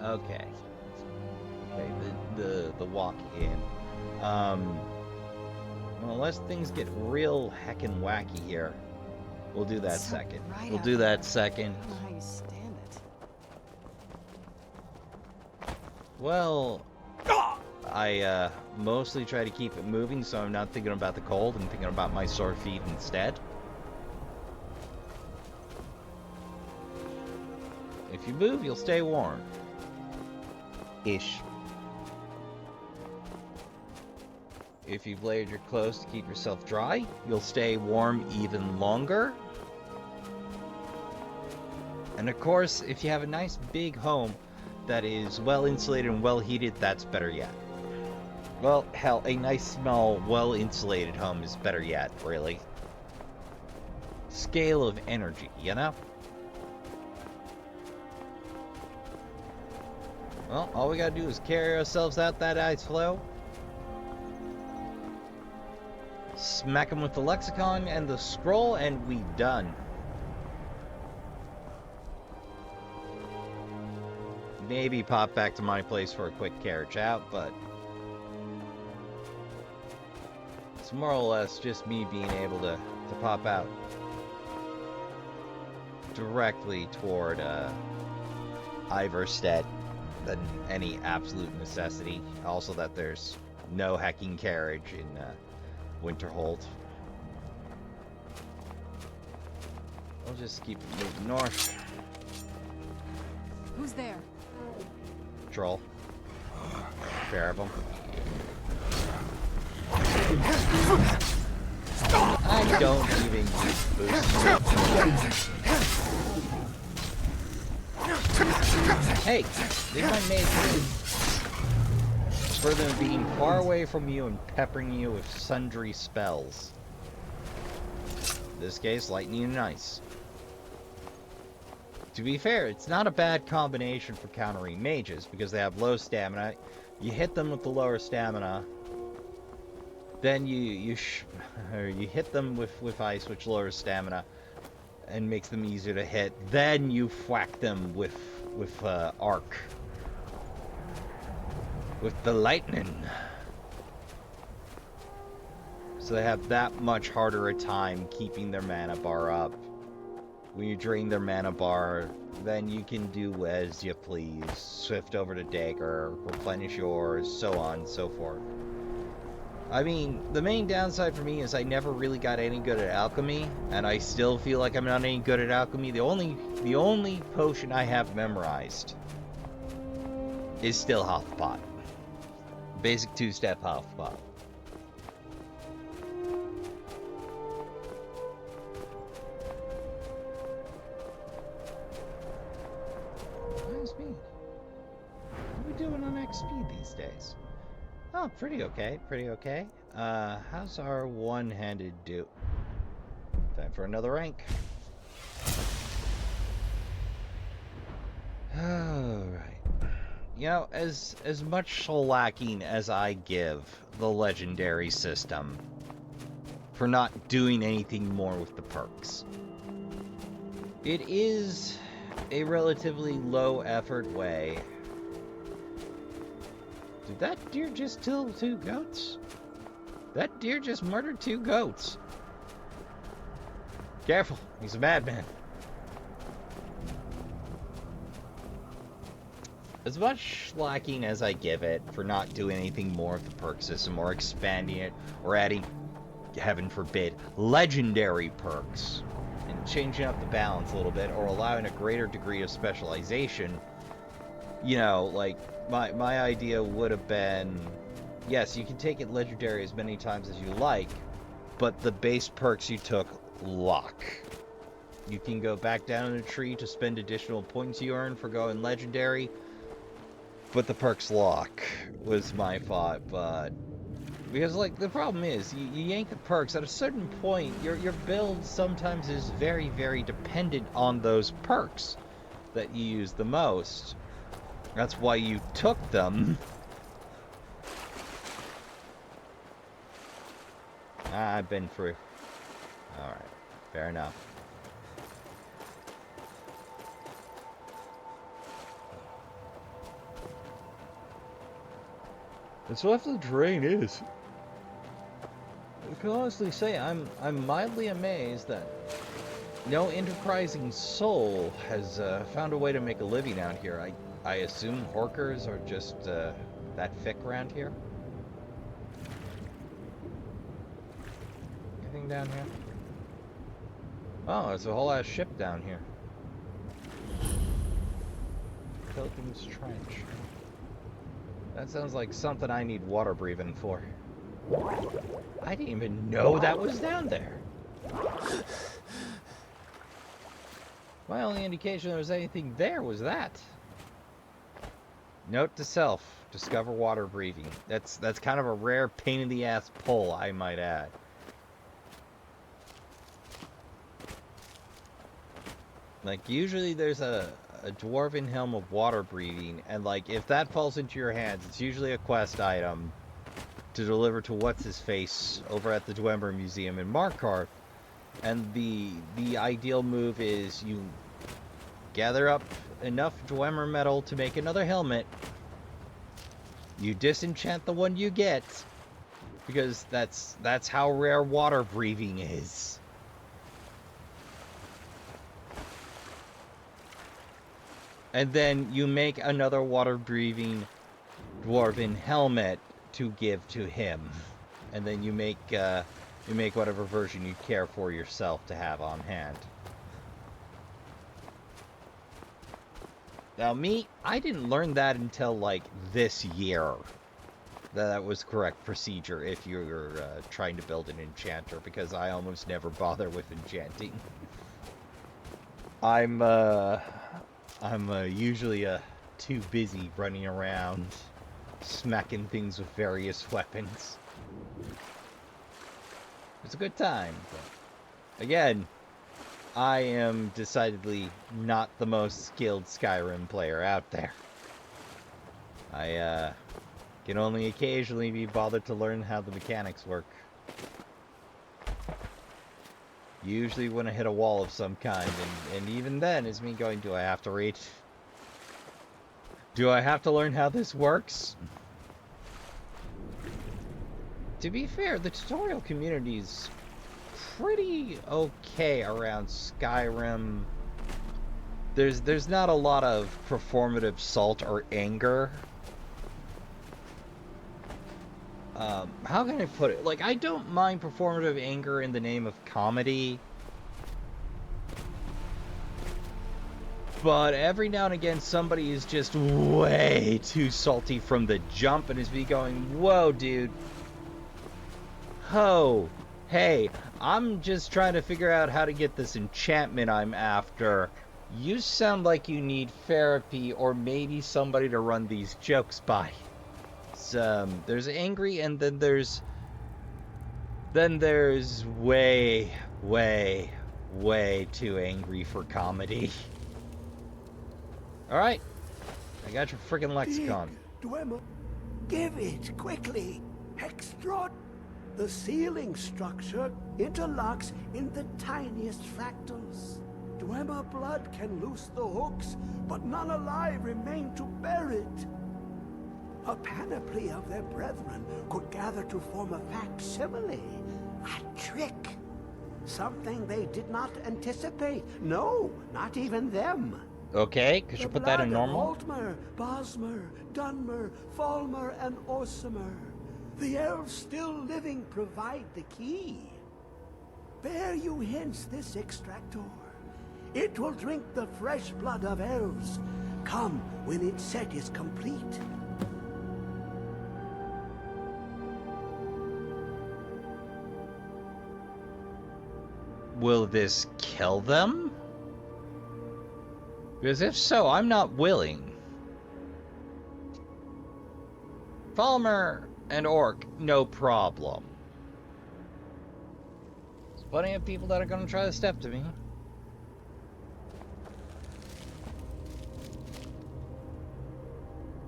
Okay. Okay, the walk in. Well, unless things get real heckin' wacky here, we'll do that So second. bright We'll out do here. that second. I don't know how you stand it. Well, I mostly try to keep it moving, so I'm not thinking about the cold. I'm thinking about my sore feet instead. If you move, you'll stay warm. Ish. If you've layered your clothes to keep yourself dry, you'll stay warm even longer. And of course, if you have a nice big home that is well insulated and well heated, that's better yet. Well, hell, a nice, small, well insulated home is better yet, really. Scale of energy, you know? Well, all we gotta do is carry ourselves out that ice floe. Smack them with the lexicon and the scroll, and we done. Maybe pop back to my place for a quick carriage out, but it's more or less just me being able to pop out directly toward Iverstead than any absolute necessity. Also that there's no hecking carriage in Winterhold. I'll just keep moving north. Who's there? Troll. Pair of them. I don't even use boosts. Hey, they might make it for them being far away from you and peppering you with sundry spells. In this case, lightning and ice. To be fair, it's not a bad combination for countering mages because they have low stamina. You hit them with the lower stamina, then you hit them with ice, which lowers stamina and makes them easier to hit. Then you whack them with arc, with the lightning. So they have that much harder a time keeping their mana bar up. When you drain their mana bar, then you can do as you please. Swift over to dagger, replenish yours, so on and so forth. I mean, the main downside for me is I never really got any good at alchemy, and I still feel like I'm not any good at alchemy. The only potion I have memorized is still Half Pot. Basic two-step Half Pot. XP. What are we doing on XP these days? Oh, pretty okay, pretty okay. How's our one-handed do? Time for another rank. Alright. You know, as much lacking as I give the legendary system for not doing anything more with the perks, it is a relatively low-effort way. Did that deer just kill 2 goats? That deer just murdered 2 goats. Careful, he's a madman. As much lacking as I give it for not doing anything more with the perk system, or expanding it, or adding, heaven forbid, legendary perks, and changing up the balance a little bit, or allowing a greater degree of specialization, you know, like, my idea would have been, yes, you can take it legendary as many times as you like, but the base perks you took lock. You can go back down in a tree to spend additional points you earn for going legendary, but the perks lock was my thought. But because, like, the problem is you yank the perks at a certain point, your build sometimes is very, very dependent on those perks that you use the most. That's why you took them. I've been through. Alright, fair enough. That's what the terrain is. I can honestly say I'm mildly amazed that no enterprising soul has found a way to make a living out here. I assume horkers are just that thick around here. Anything down here? Oh, there's a whole ass ship down here. Pilgrim's Trench. That sounds like something I need water breathing for. I didn't even know that was down there. My only indication there was anything there was that. Note to self, discover water breathing. That's kind of a rare pain in the ass pull, I might add. Like, usually there's a dwarven helm of water breathing, and like, if that falls into your hands, it's usually a quest item to deliver to what's-his-face over at the Dwemer Museum in Markarth. And the ideal move is you gather up enough Dwemer metal to make another helmet. You disenchant the one you get, because that's how rare water breathing is. And then you make another water breathing dwarven helmet to give to him. And then you make whatever version you care for yourself to have on hand. Now me, I didn't learn that until like this year. That was correct procedure if you're trying to build an enchanter, because I almost never bother with enchanting. I'm usually too busy running around smacking things with various weapons. It's a good time, but again, I am decidedly not the most skilled Skyrim player out there. I can only occasionally be bothered to learn how the mechanics work. Usually when I hit a wall of some kind, and even then is me going, do I have to reach? Do I have to learn how this works? To be fair, the tutorial community's pretty okay around Skyrim. There's not a lot of performative salt or anger. How can I put it? Like, I don't mind performative anger in the name of comedy. But every now and again, somebody is just way too salty from the jump and is me going, whoa, dude. Ho. Hey, I'm just trying to figure out how to get this enchantment I'm after. You sound like you need therapy or maybe somebody to run these jokes by. There's angry, and then there's way, way, way too angry for comedy. Alright, I got your freaking lexicon. Dwemer, give it quickly. Hextrod. The ceiling structure interlocks in the tiniest fractals. Dwemer blood can loose the hooks, but none alive remain to bear it. A panoply of their brethren could gather to form a facsimile. A trick. Something they did not anticipate. No, not even them. Okay, could you put that in normal? Altmer, Bosmer, Dunmer, Falmer, and Orsimer. The elves still living provide the key. Bear you hence this extractor. It will drink the fresh blood of elves. Come when its set is complete. Will this kill them? Because if so, I'm not willing. Falmer and Orc, no problem. There's plenty of people that are going to try to step to me.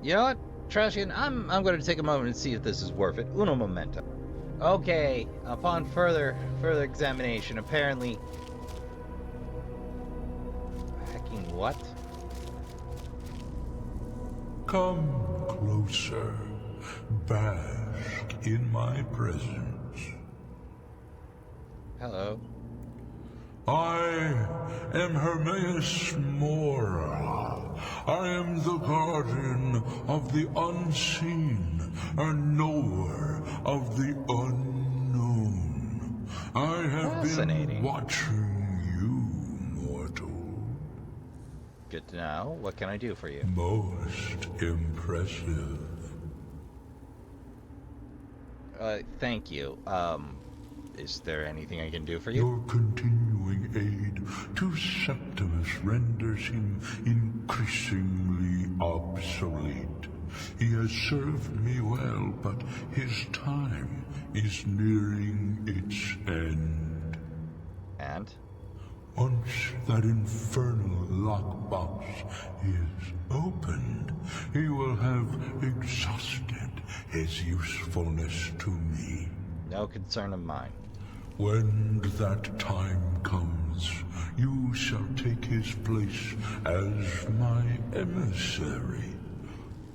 You know what, Trashkin? I'm going to take a moment and see if this is worth it. Uno momento. Okay, upon further examination, apparently... Hacking what? Come closer. bask in my presence. Hello. I am Hermaeus Mora. I am the guardian of the unseen, a knower of the unknown. I have been watching you, mortal. Good to know. What can I do for you? Most impressive. Thank you. Is there anything I can do for you? Your continuing aid to Septimus renders him increasingly obsolete. He has served me well, but his time is nearing its end. And? Once that infernal lockbox is opened, he will have exhausted his usefulness to me. No concern of mine. When that time comes, you shall take his place as my emissary.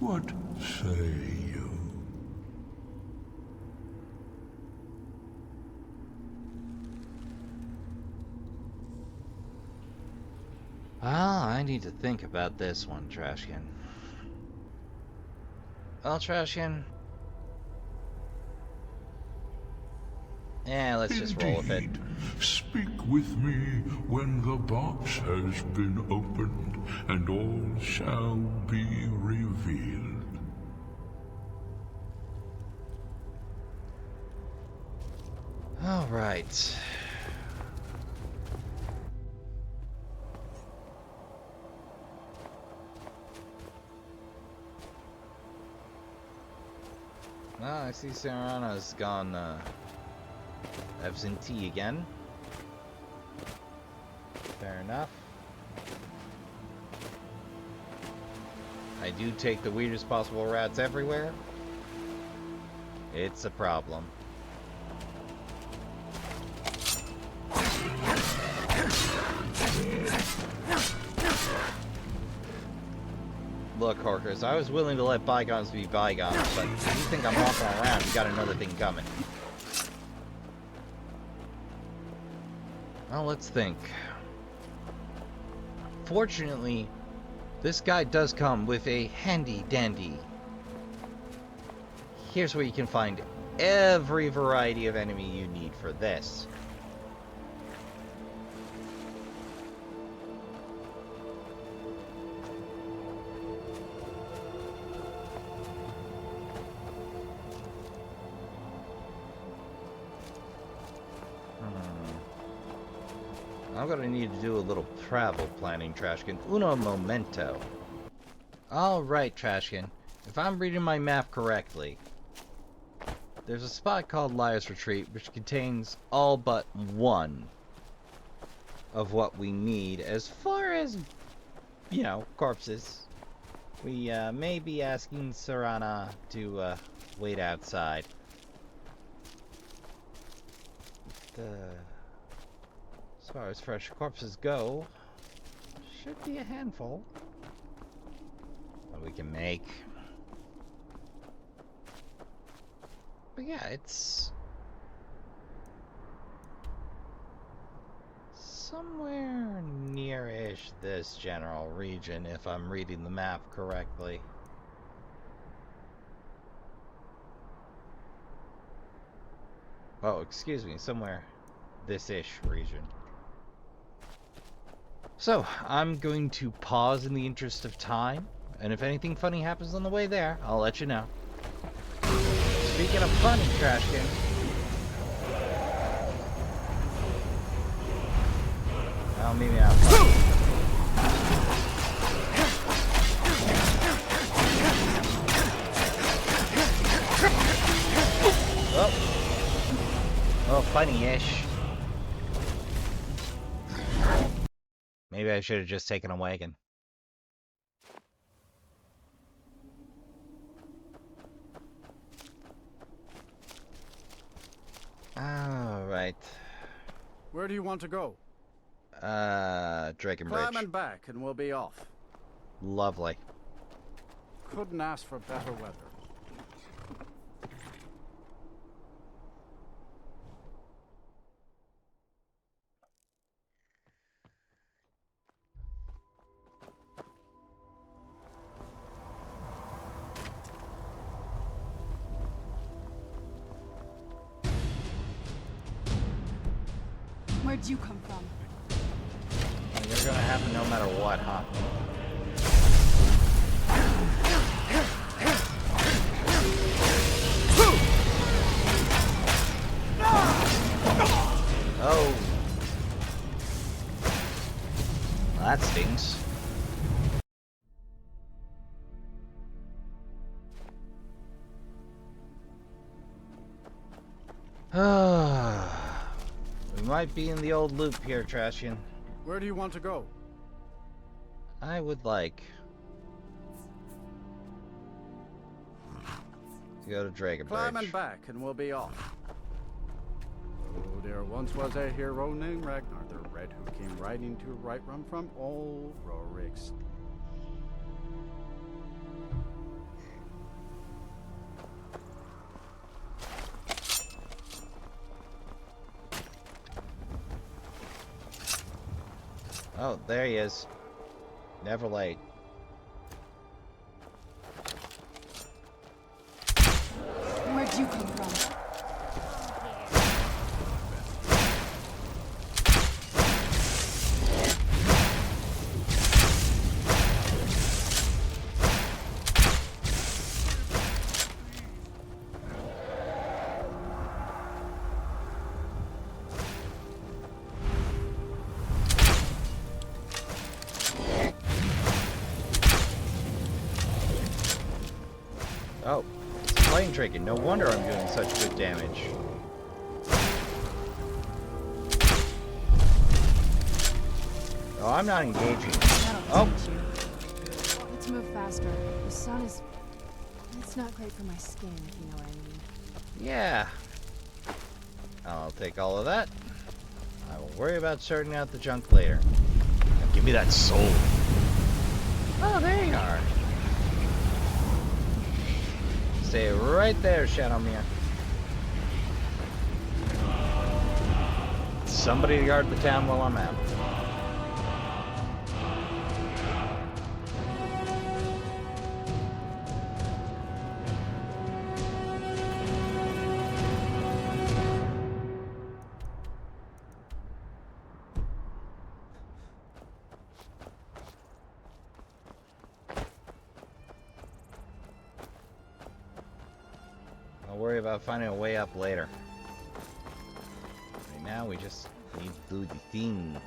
What say you? Ah, I need to think about this one, Trashkin. Well, Trashkin. Yeah, let's just roll with it. Indeed. Speak with me when the box has been opened, and all shall be revealed. All right. Well, I see Serrana's gone, absentee again. Fair enough. I do take the weirdest possible routes everywhere. It's a problem. Look, Horkers, I was willing to let bygones be bygones, but if you think I'm walking around, you got another thing coming. Well, let's think. Fortunately, this guy does come with a handy-dandy. Here's where you can find every variety of enemy you need for this. I'm gonna need to do a little travel planning, Trashkin. Uno momento. Alright, Trashkin. If I'm reading my map correctly, there's a spot called Liar's Retreat, which contains all but one of what we need as far as, you know, corpses. We may be asking Serrana to wait outside. As far as fresh corpses go, should be a handful that we can make. But yeah, it's somewhere near-ish this general region, if I'm reading the map correctly. Oh, excuse me, somewhere this-ish region. So, I'm going to pause in the interest of time, and if anything funny happens on the way there, I'll let you know. Speaking of funny, Trashkin, well, maybe not funny. Oh, funny-ish. Maybe I should have just taken a wagon. Alright. Where do you want to go? Dragon Climb Bridge. and back and we'll be off. Lovely. Couldn't ask for better weather. Where'd you come from? You're gonna happen no matter what, huh? Oh. Well, that stings. We might be in the old loop here, Trashkin. Where do you want to go? I would like to go to Dragon Climb and Bridge. back, and we'll be off. Oh, there once was a hero named Ragnar the Red who came riding to right run from old Rorik's. Oh, there he is. Never late. Where'd you come from? Oh, it's flame drinking. No wonder I'm doing such good damage. Oh, I'm not engaging. That'll teach you. Let's move faster. The sun is... It's not great for my skin, if you know what I mean. Yeah. I'll take all of that. I will worry about sorting out the junk later. Now give me that soul. Oh, there you are. Stay right there, Shadowmere. Somebody to guard the town while I'm out. I'll worry about finding a way up later. Right now, we just need to do the thing.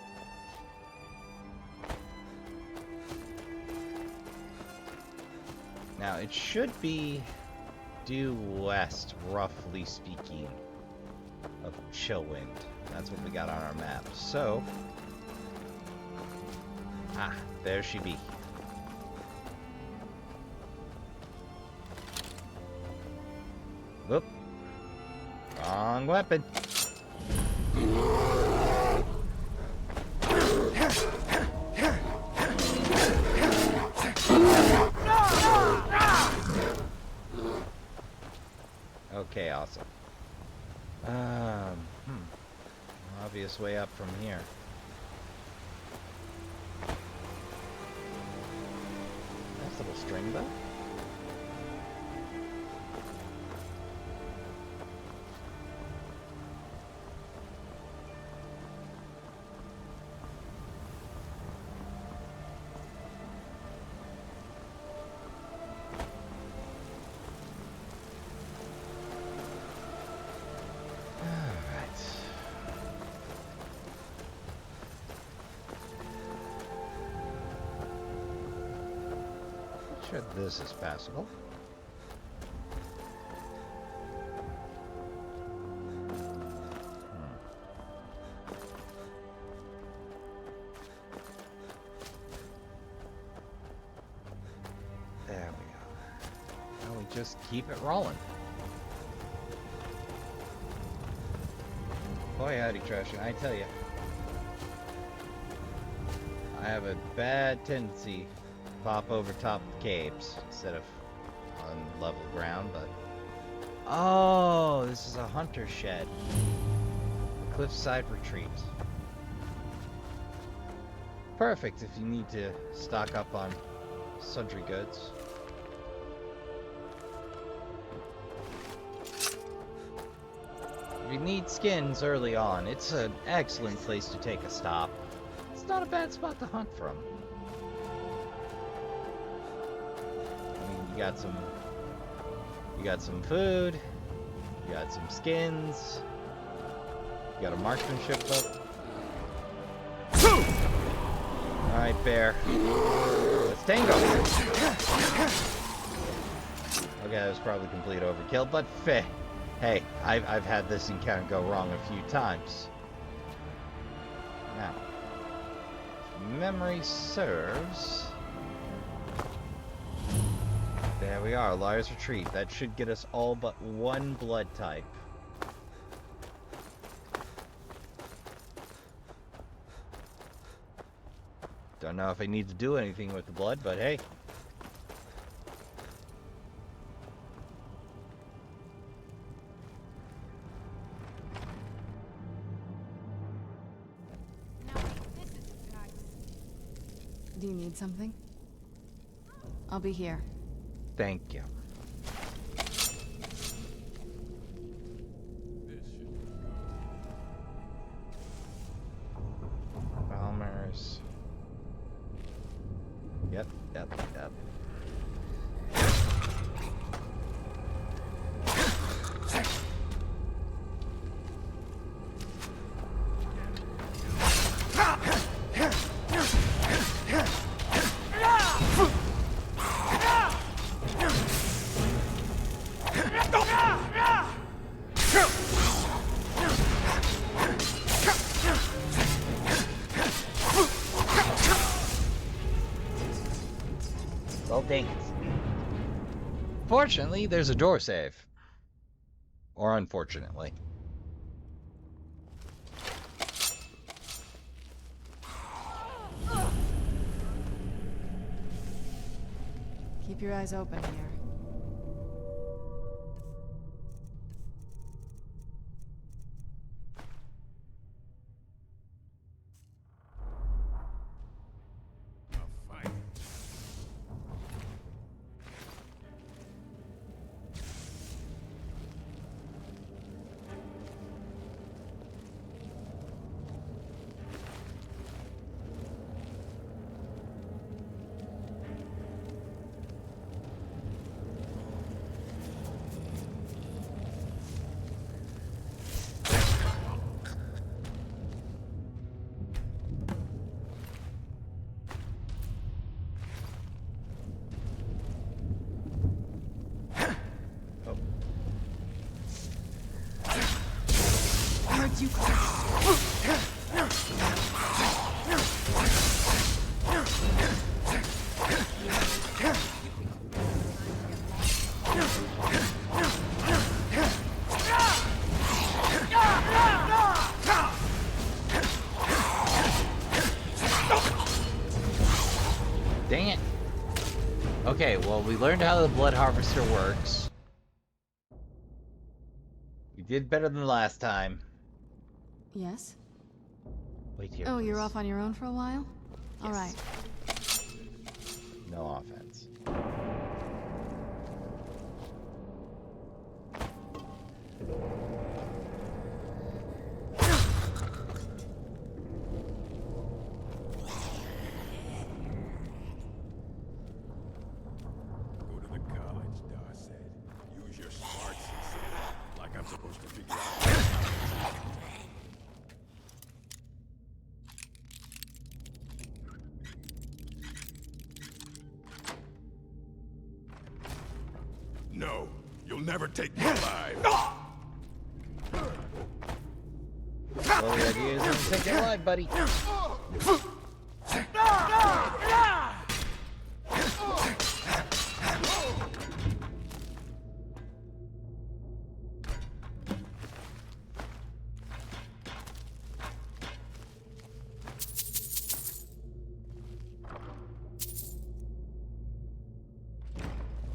Now, it should be due west, roughly speaking, of Chillwind. That's what we got on our map. So, there she be. Whoop. Wrong weapon. Okay, awesome. Obvious way up from here. Nice little string bow. Sure, this is passable. There we go. Now we just keep it rolling. Boy, howdy, Trashkin, I tell you. I have a bad tendency pop over top of caves instead of on level ground, but... Oh, this is a hunter shed. Cliffside retreat. Perfect if you need to stock up on sundry goods. If you need skins early on, it's an excellent place to take a stop. It's not a bad spot to hunt from. I mean, you got some food, you got some skins, you got a marksmanship book. Alright, bear. Let's tango. Okay, that was probably complete overkill, but hey, I've had this encounter go wrong a few times. Now, if memory serves. There we are, Liar's Retreat. That should get us all but one blood type. Don't know if I need to do anything with the blood, but hey. Do you need something? I'll be here. Thank you. Balmers. Yep. Well, dang it. Fortunately, there's a door save. Or unfortunately. Keep your eyes open here. You Dang it. Okay, well, we learned how the blood harvester works. We did better than last time. Yes? Wait here. Oh, please. you're off on your own for a while? Yes. All right. No offense. Go to the college, Dar said. Use your smarts, he said. Like I'm supposed to figure out. No, you'll never take me alive. Well, the idea is to take it alive, buddy.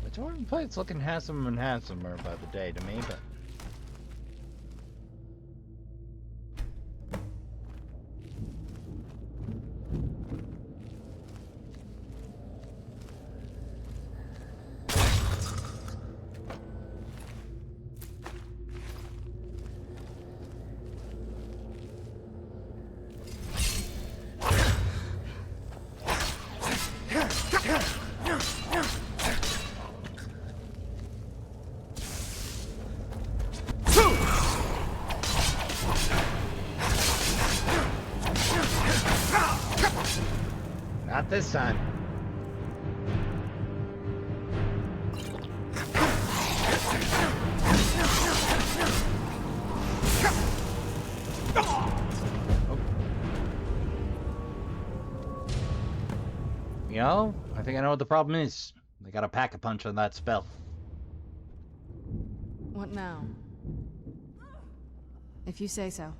The Jordan plate's looking handsomer and handsomer by the day to me, but Not this time. You know, I think I know what the problem is. They got a pack-a-punch on that spell. What now? If you say so.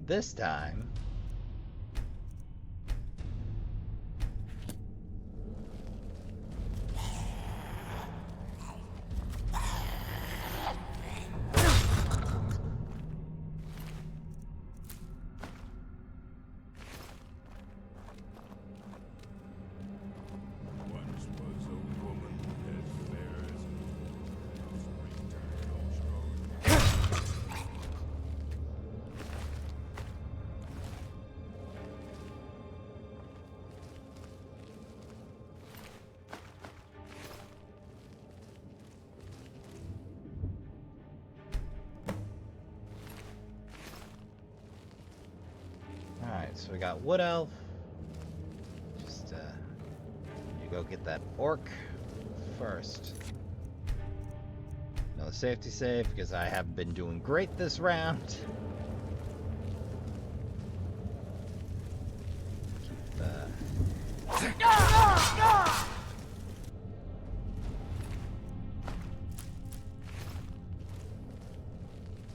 This time... Once was a woman as fair as the moon, spring turned all strong. Alright, so we got Wood Elf. Just, you go get that orc first. Another safety save, because I haven't been doing great this round.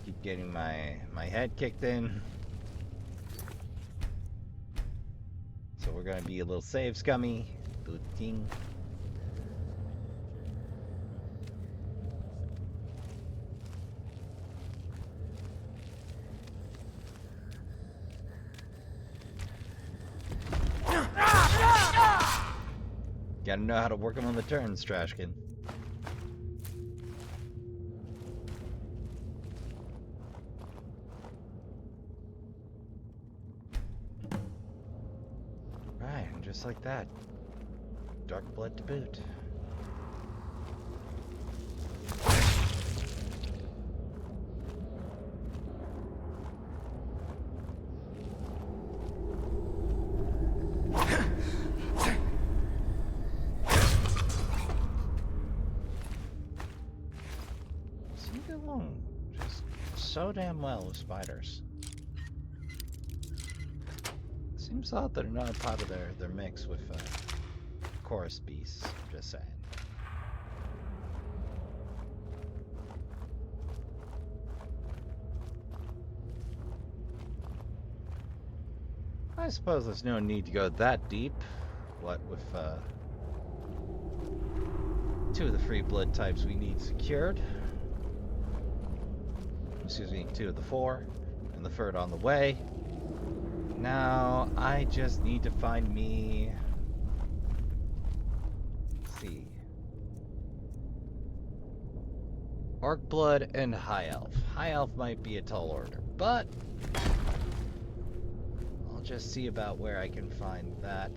Keep getting my head kicked in. So we're gonna be a little save scummy. Booting. Gotta know how to work them on the turns, Trashkin. Right, and just like that. Dark blood to boot. Seem to get along just so damn well with spiders. Seems odd that they're not a part of their mix with chorus beasts, just saying. I suppose there's no need to go that deep. What with two of the free blood types we need secured. Excuse me, 2 of the 4, and the 3rd on the way. Now, I just need to find me... Let's see. Orc Blood and High Elf. High Elf might be a tall order, but... I'll just see about where I can find that.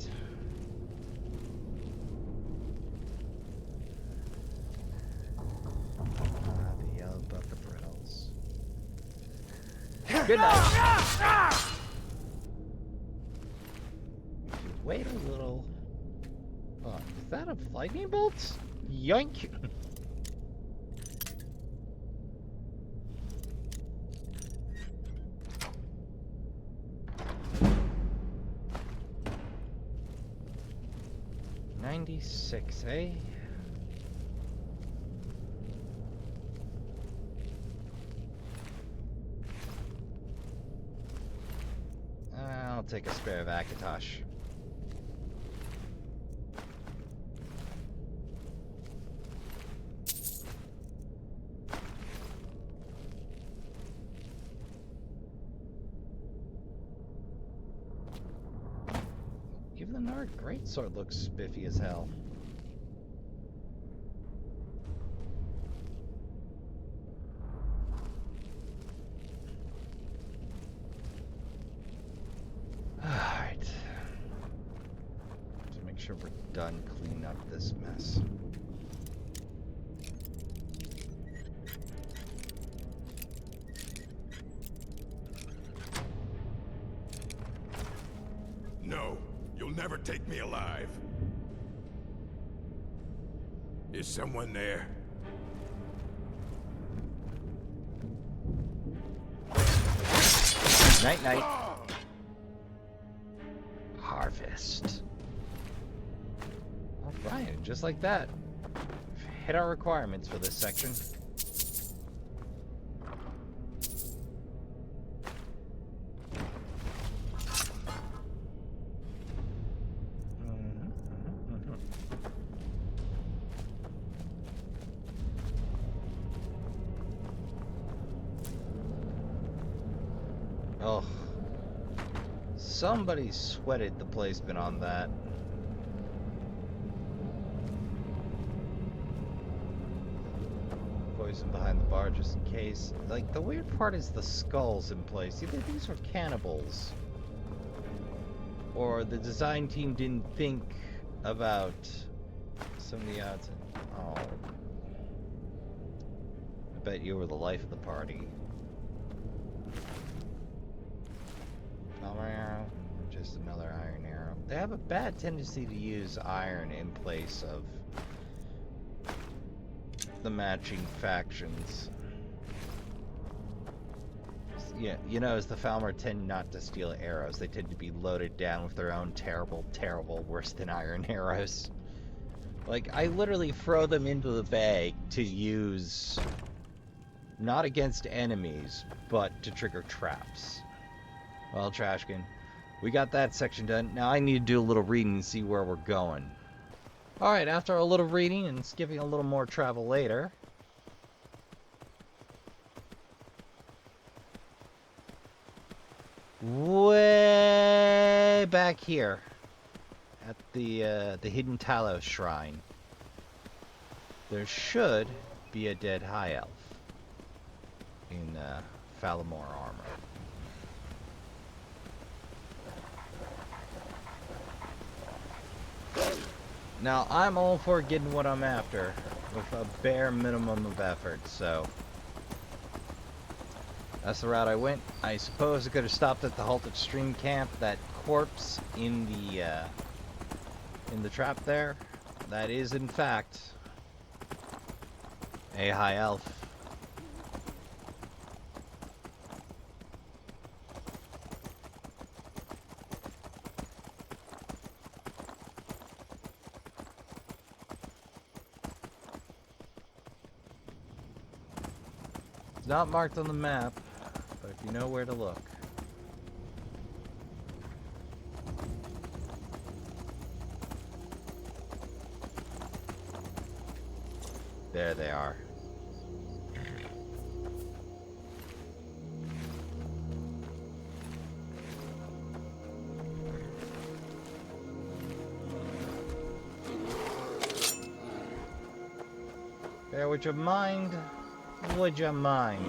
The yellow buff the brittles. Good night! Wait a little. Oh, is that a lightning bolt? Yoink! $96, eh? I'll take a spare of Akatosh. Even our greatsword looks spiffy as hell. Alright. To make sure we're done cleaning up this mess. No, you'll never take me alive. Is someone there? Night night. Harvest. Alright, just like that. We've hit our requirements for this section. Oh, somebody sweated the placement on that. Poison behind the bar just in case. Like, the weird part is the skulls in place. Either these were cannibals, or the design team didn't think about some of the odds. Oh, I bet you were the life of the party. Arrow, just another iron arrow. They have a bad tendency to use iron in place of the matching factions. Yeah, you know, as the Falmer tend not to steal arrows, they tend to be loaded down with their own terrible, worse than iron arrows. Like, I literally throw them into the bag to use not against enemies, but to trigger traps. Well, Trashkin, we got that section done. Now I need to do a little reading and see where we're going. Alright, after a little reading and skipping a little more travel later, way back here at the Hidden Talos Shrine, there should be a dead high elf in Falamore armor. Now, I'm all for getting what I'm after with a bare minimum of effort, so that's the route I went. I suppose I could have stopped at the halted stream camp. That corpse in the trap there, that is in fact a high elf. It's not marked on the map, but if you know where to look. There they are. There, would you mind? Would you mind?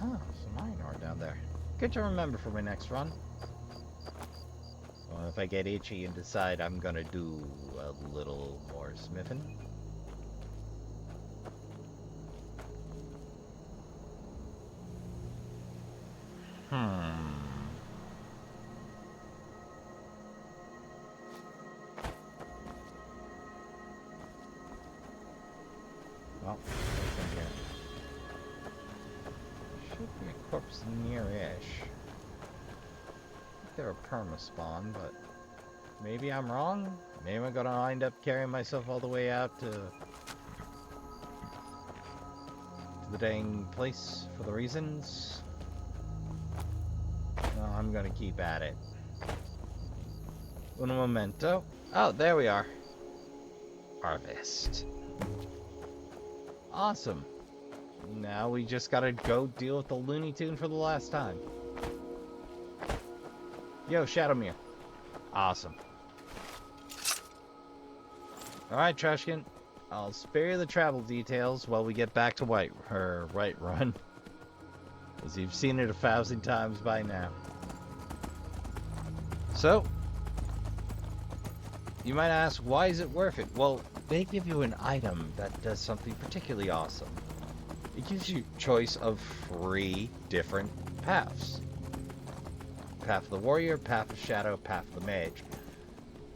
Oh, some iron ore down there. Good to remember for my next run. Well, if I get itchy and decide I'm gonna do a little more smithing. Well, what's in here? Should be a corpse near-ish. They're a perma-spawn, but maybe I'm wrong. Maybe I'm gonna wind up carrying myself all the way out to the dang place for the reasons. No, I'm gonna keep at it. Un momento. Oh, there we are. harvest. Awesome. Now we just gotta go deal with the Looney Tune for the last time. Yo, Shadowmere. Awesome. Alright, Trashkin. I'll spare you the travel details while we get back to Whiterun. As you've seen it 1,000 times by now. So, you might ask, why is it worth it? Well, they give you an item that does something particularly awesome. It gives you choice of 3 different paths. Path of the Warrior, Path of Shadow, Path of the Mage.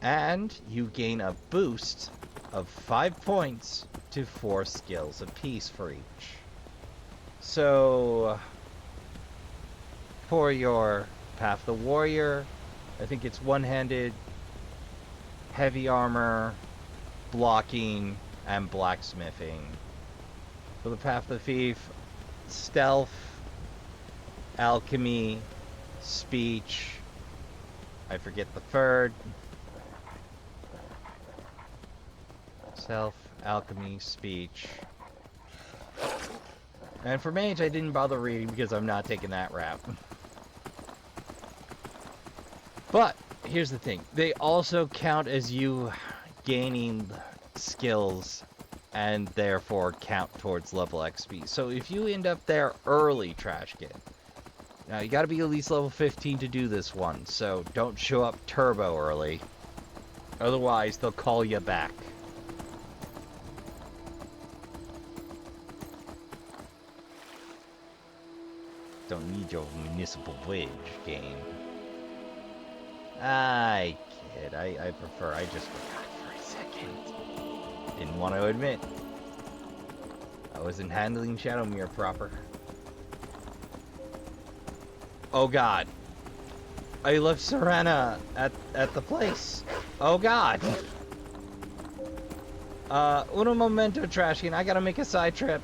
And you gain a boost of 5 points to 4 skills apiece for each. So, for your Path of the Warrior, I think it's one-handed, heavy armor, blocking, and blacksmithing. For the Path of the Thief, stealth, alchemy, speech, I forget the third. Stealth, alchemy, speech. And for mage, I didn't bother reading because I'm not taking that route. But, here's the thing. They also count as you gaining skills and therefore count towards level XP. So if you end up there early, Trashkin, now you gotta be at least level 15 to do this one, so don't show up turbo early. Otherwise, they'll call you back. Don't need your municipal wage game. I kid. I prefer. I just forgot for a second. Didn't want to admit. I wasn't handling Shadowmere proper. Oh god. I left Serena at the place. Oh god. Uno momento, Trashkin. I gotta make a side trip.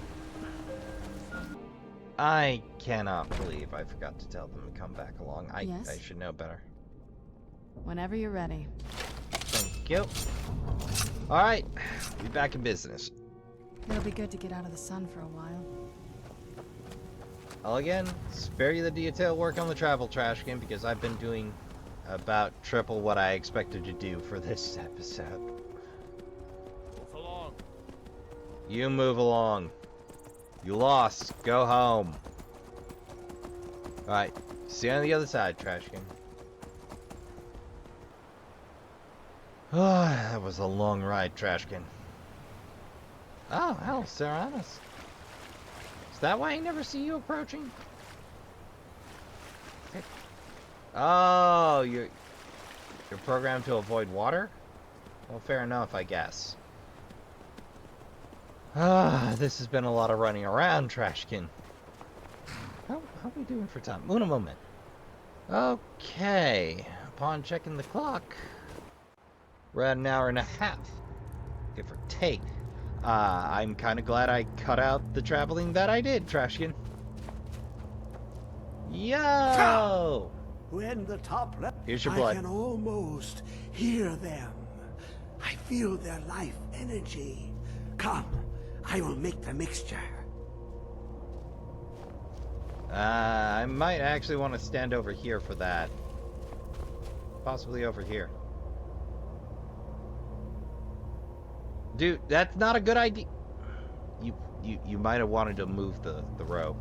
I cannot believe I forgot to tell them to come back along. Yes? I should know better. Whenever you're ready. Thank you. Alright, be back in business. It'll be good to get out of the sun for a while. I'll again spare you the detailed work on the travel, Trashkin, because I've been doing about triple what I expected to do for this episode. Move along. You move along. You lost. Go home. Alright, see you on the other side, Trashkin. Oh, that was a long ride, Trashkin. Oh, hell, Seranus. Is that why I never see you approaching? Oh, you're programmed to avoid water? Well, fair enough, I guess. Ah, this has been a lot of running around, Trashkin. How we doing for time? One moment. Okay. Upon checking the clock, we're at an hour and a half, give or take. I'm kind of glad I cut out the traveling that I did, Trashkin. Yo! When the top left, Here's your I blood. can almost hear them. I feel their life energy. Come, I will make the mixture. I might actually want to stand over here for that. Possibly over here. Dude, that's not a good idea. You might have wanted to move the rope.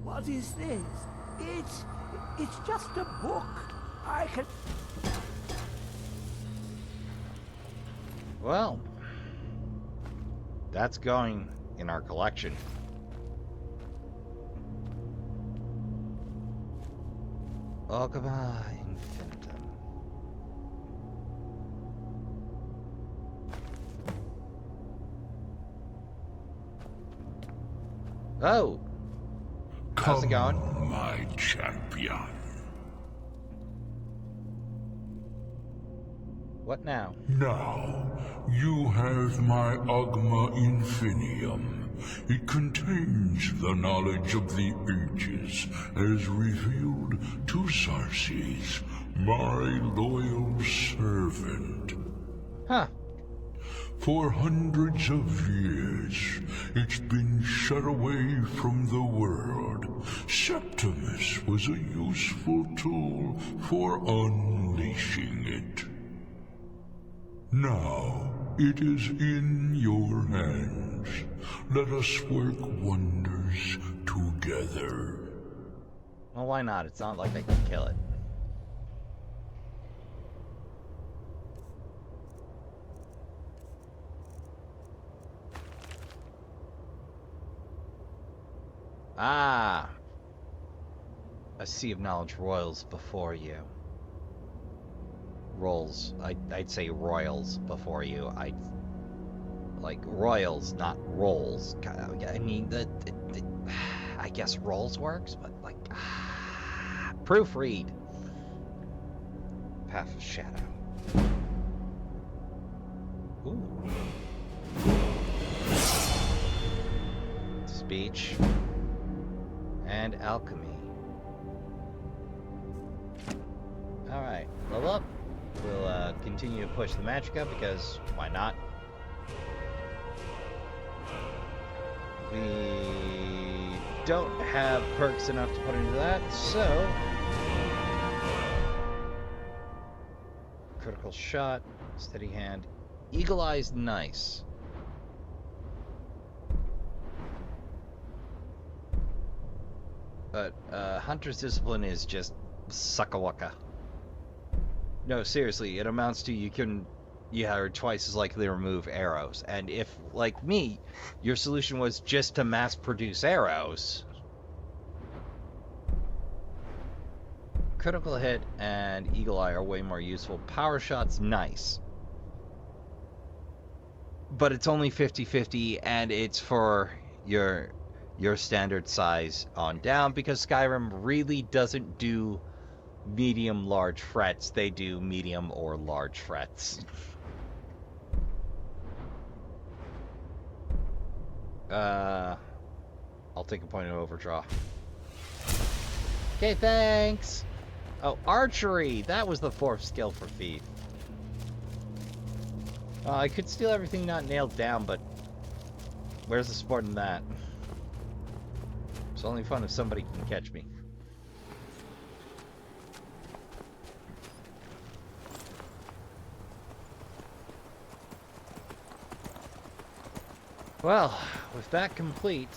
What is this? It's just a book. I can... Well, that's going in our collection. Alchemy infinitum. Oh, how's it going? Come, my champion. What now? Now, you have my Ogma Infinium. It contains the knowledge of the ages, as revealed to Xarxes, my loyal servant. Huh. For hundreds of years, it's been shut away from the world. Septimus was a useful tool for unleashing it. Now, it is in your hands. Let us work wonders together. Well, why not? It's not like they can kill it. Ah! A sea of knowledge roils before you. Rolls. I'd say royals before you. Like royals, not rolls. I mean, I guess rolls works, but like... proofread. Path of Shadow. Ooh. Speech. And alchemy. Alright, level up. We'll continue to push the magic up because why not? We don't have perks enough to put into that, so critical shot, steady hand, eagle eye's nice. But hunter's discipline is just suckawaka. No, seriously, it amounts to you are twice as likely to remove arrows. And if, like me, your solution was just to mass produce arrows, critical hit and eagle eye are way more useful. Power shot's nice, but it's only 50-50, and it's for your standard size on down, because Skyrim really doesn't do medium large frets. They do medium or large frets. I'll take a point of overdraw. Okay, thanks. Oh, archery. That was the fourth skill for Thief. I could steal everything not nailed down, but where's the sport in that? It's only fun if somebody can catch me. Well, with that complete,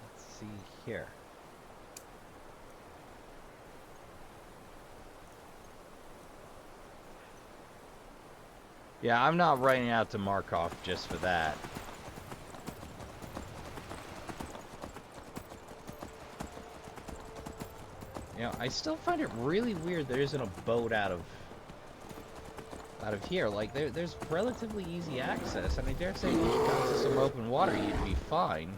let's see here. Yeah, I'm not writing out to Markov just for that. You know, I still find it really weird there isn't a boat out of here. Like, there's relatively easy access, and I dare say if you got to some open water, you'd be fine.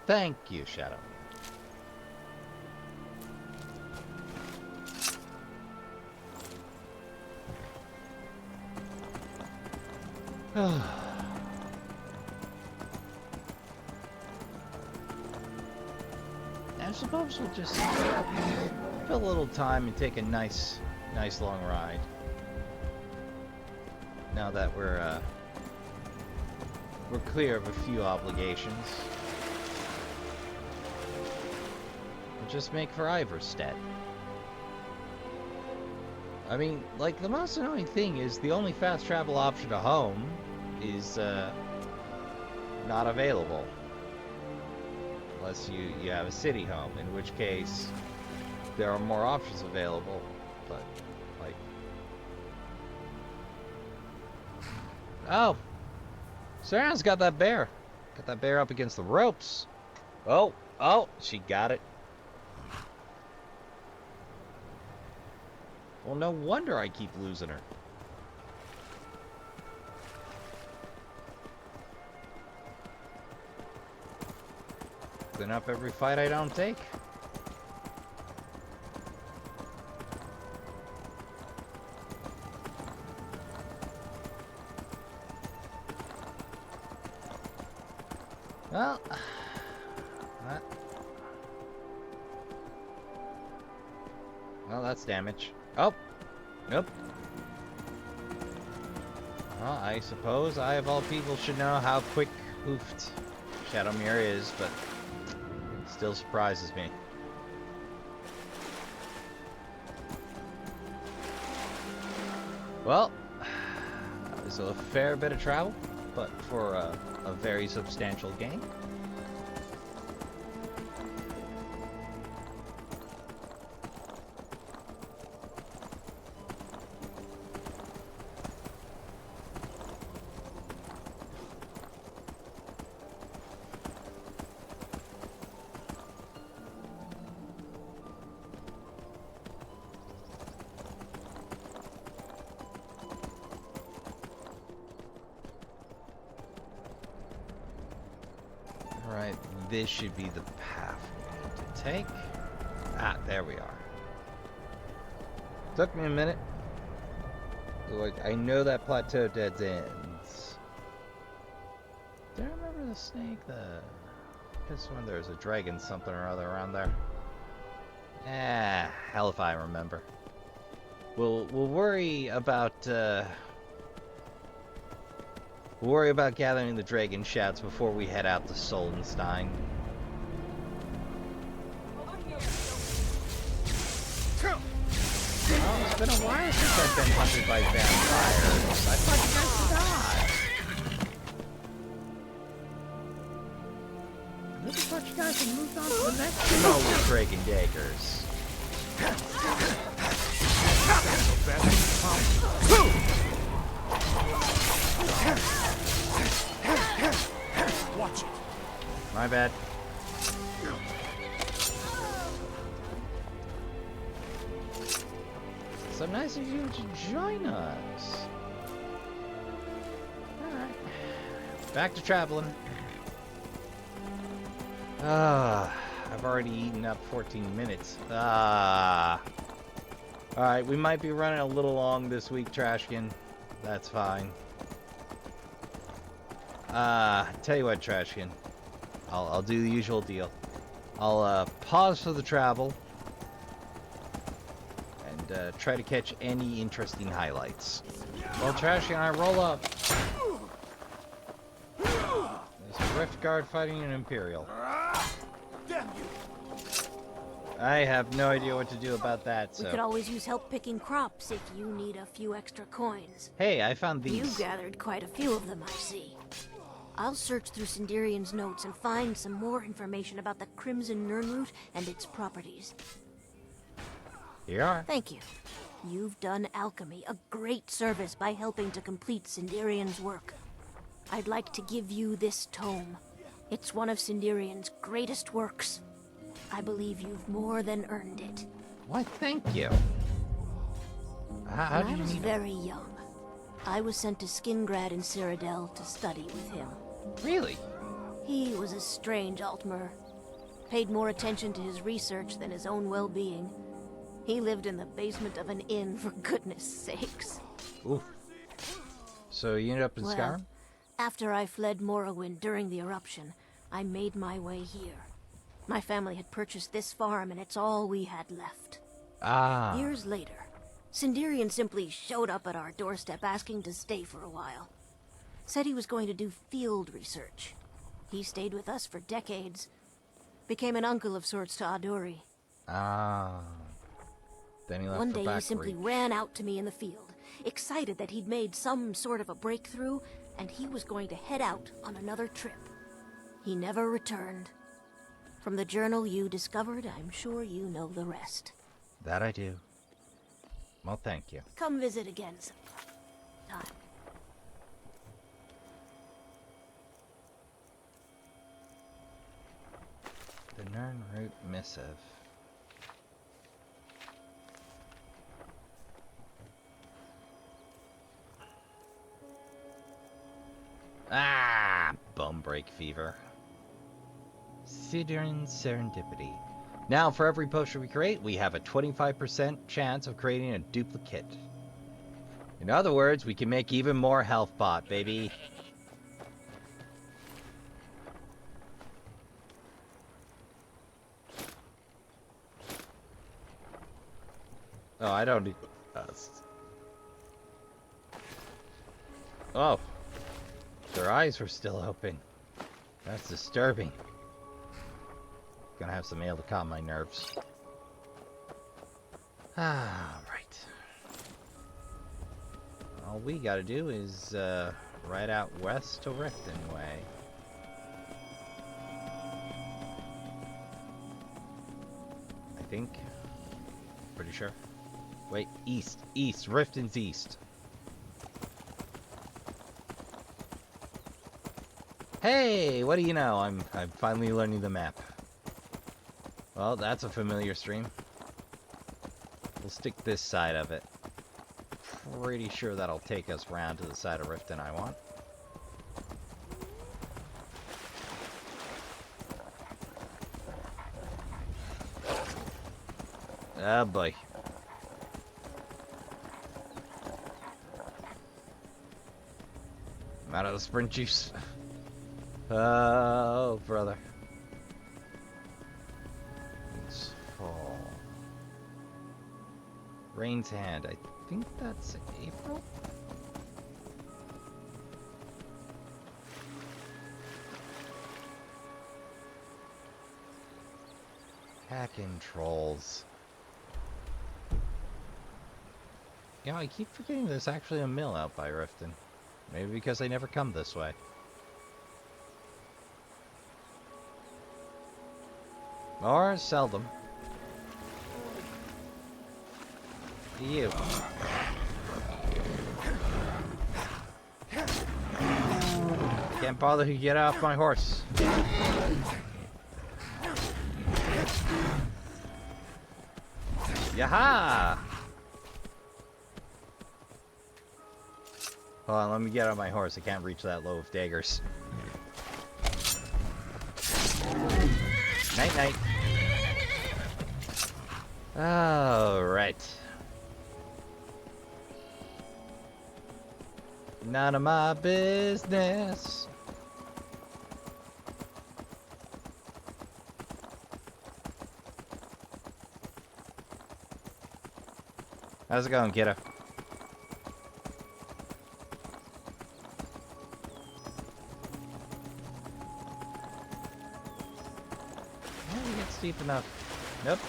Thank you, Shadow. I suppose we'll just fill a little time and take a nice long ride. Now that we're clear of a few obligations. We'll just make for Iverstead. I mean, like, the most annoying thing is the only fast travel option to home is not available. Unless you have a city home, in which case there are more options available, but, like... Oh! Saren's got that bear! Got that bear up against the ropes! Oh! Oh, she got it. Well, no wonder I keep losing her. Clean up every fight I don't take. Well, that's damage. Oh, nope. Well, I suppose I, of all people, should know how quick-hoofed Shadowmere is, but still surprises me. Well, it was a fair bit of travel, but for a very substantial game. Alright, this should be the path we need to take. Ah, there we are. Took me a minute. Like, I know that plateau dead ends. Do I remember the snake? This one, there's a dragon something or other around there. Ah, hell if I remember. We'll worry about gathering the dragon shouts before we head out to Soldenstein. Oh, it's been a while since I've been hunted by vampires. I thought you guys died. I really thought you guys had moved on to the next duo with dragon daggers. Watch it. My bad. So nice of you to join us. Alright. Back to traveling. I've already eaten up 14 minutes. Alright, we might be running a little long this week, Trashkin. That's fine. Tell you what, Trashkin. I'll do the usual deal. I'll pause for the travel and try to catch any interesting highlights. Well, Trashkin, I roll up. There's a Rift Guard fighting an Imperial. Damn you. I have no idea what to do about that, We could so... always use help picking crops if you need a few extra coins. Hey, I found You these. gathered quite a few of them, I see. I'll search through Sindirian's notes and find some more information about the Crimson Nirnroot and its properties. Here you are. Thank you. You've done Alchemy a great service by helping to complete Sindirian's work. I'd like to give you this tome. It's one of Sindirian's greatest works. I believe you've more than earned it. Why, thank you. How When did I you was mean? very young, I was sent to Skingrad in Cyrodiil to study with him. Really? He was a strange Altmer. Paid more attention to his research than his own well-being. He lived in the basement of an inn, for goodness sakes. Oof. So you ended up in Well, Skyrim? after I fled Morrowind during the eruption, I made my way here. My family had purchased this farm, and it's all we had left. Ah. Years later, Sindirian simply showed up at our doorstep asking to stay for a while. Said he was going to do field research. He stayed with us for decades. Became an uncle of sorts to Adori. Ah. Then he left One for day he back simply reach. ran out to me in the field, excited that he'd made some sort of a breakthrough, and he was going to head out on another trip. He never returned. From the journal you discovered, I'm sure you know the rest. That I do. Well, thank you. Come visit again sometime. The Nirnroot missive. Ah, bum break fever. Sidern serendipity. Now, for every potion we create, we have a 25% chance of creating a duplicate. In other words, we can make even more health bot, baby. Oh, I don't need... Oh. Their eyes were still open. That's disturbing. Gonna have some ale to calm my nerves. Ah, right. All we gotta do is ride out west to Riften Way. I think. Pretty sure. Wait, east. East. Riften's east. Hey, what do you know? I'm finally learning the map. Well, that's a familiar stream. We'll stick this side of it. Pretty sure that'll take us round to the side of Riften I want. Oh boy. I'm out of the sprint juice. Oh, brother. It's fall. Rain's Hand. I think that's April? Hackin' trolls. You know, I keep forgetting there's actually a mill out by Riften. Maybe because I never come this way. Or seldom. You. Can't bother to get off my horse. Yaha! Hold on, let me get on my horse. I can't reach that low of daggers. Night night. Alright. None of my business. How's it going, kiddo? Deep enough. Nope.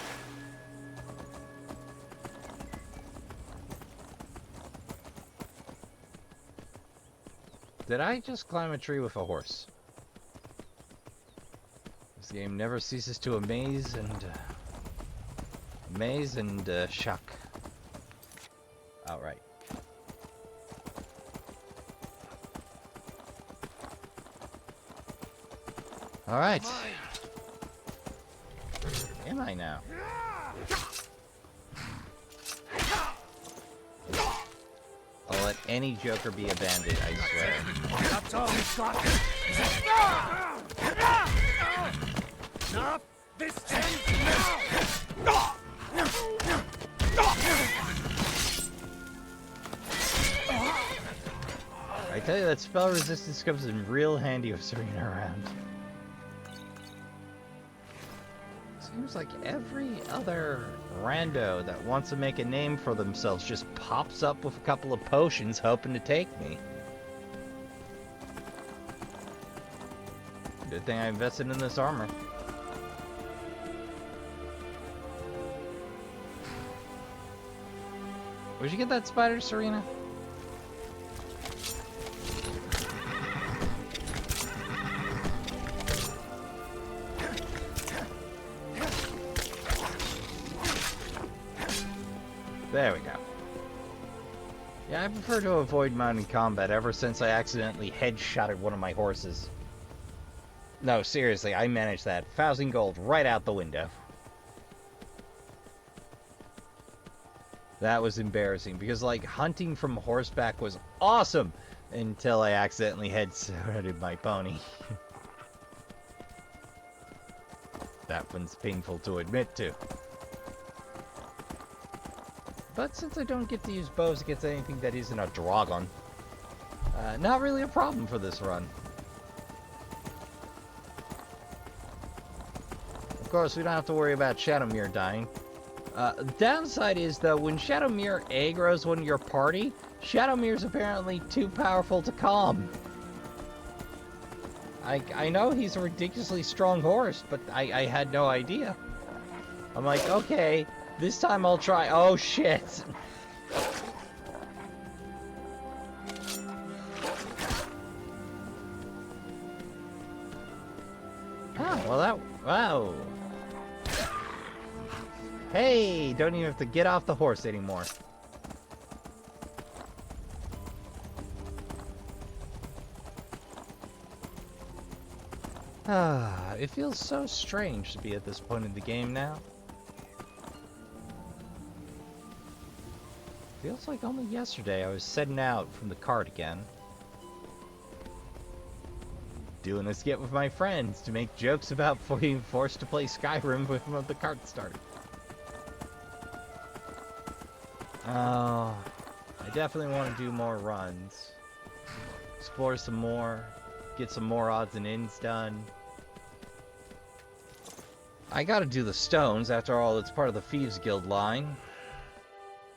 Did I just climb a tree with a horse? This game never ceases to amaze and shock. Outright. All right. Am I now? I'll let any joker be a bandit, I swear. That's all he's got. Enough! This ends now! I tell you, that spell resistance comes in real handy with Serena around. Seems like every other rando that wants to make a name for themselves just pops up with a couple of potions hoping to take me. Good thing I invested in this armor. Where'd you get that spider, Serena? There we go. Yeah, I prefer to avoid mounted combat ever since I accidentally headshotted one of my horses. No, seriously, I managed that. 1,000 gold right out the window. That was embarrassing because, like, hunting from horseback was awesome until I accidentally headshotted my pony. That one's painful to admit to. But since I don't get to use bows against anything that isn't a dragon, not really a problem for this run. Of course, we don't have to worry about Shadowmere dying. The downside is, though, when Shadowmere aggroes one of your party, Shadowmere's apparently too powerful to calm. I know he's a ridiculously strong horse, but I had no idea. I'm like, okay, this time I'll try. Oh, shit. Oh, well that... Wow. Hey, don't even have to get off the horse anymore. It feels so strange to be at this point in the game now. Feels like only yesterday I was setting out from the cart again. Doing a skit with my friends to make jokes about being forced to play Skyrim with the cart started. Oh, I definitely want to do more runs. Explore some more. Get some more odds and ends done. I gotta do the stones. After all, it's part of the Thieves Guild line.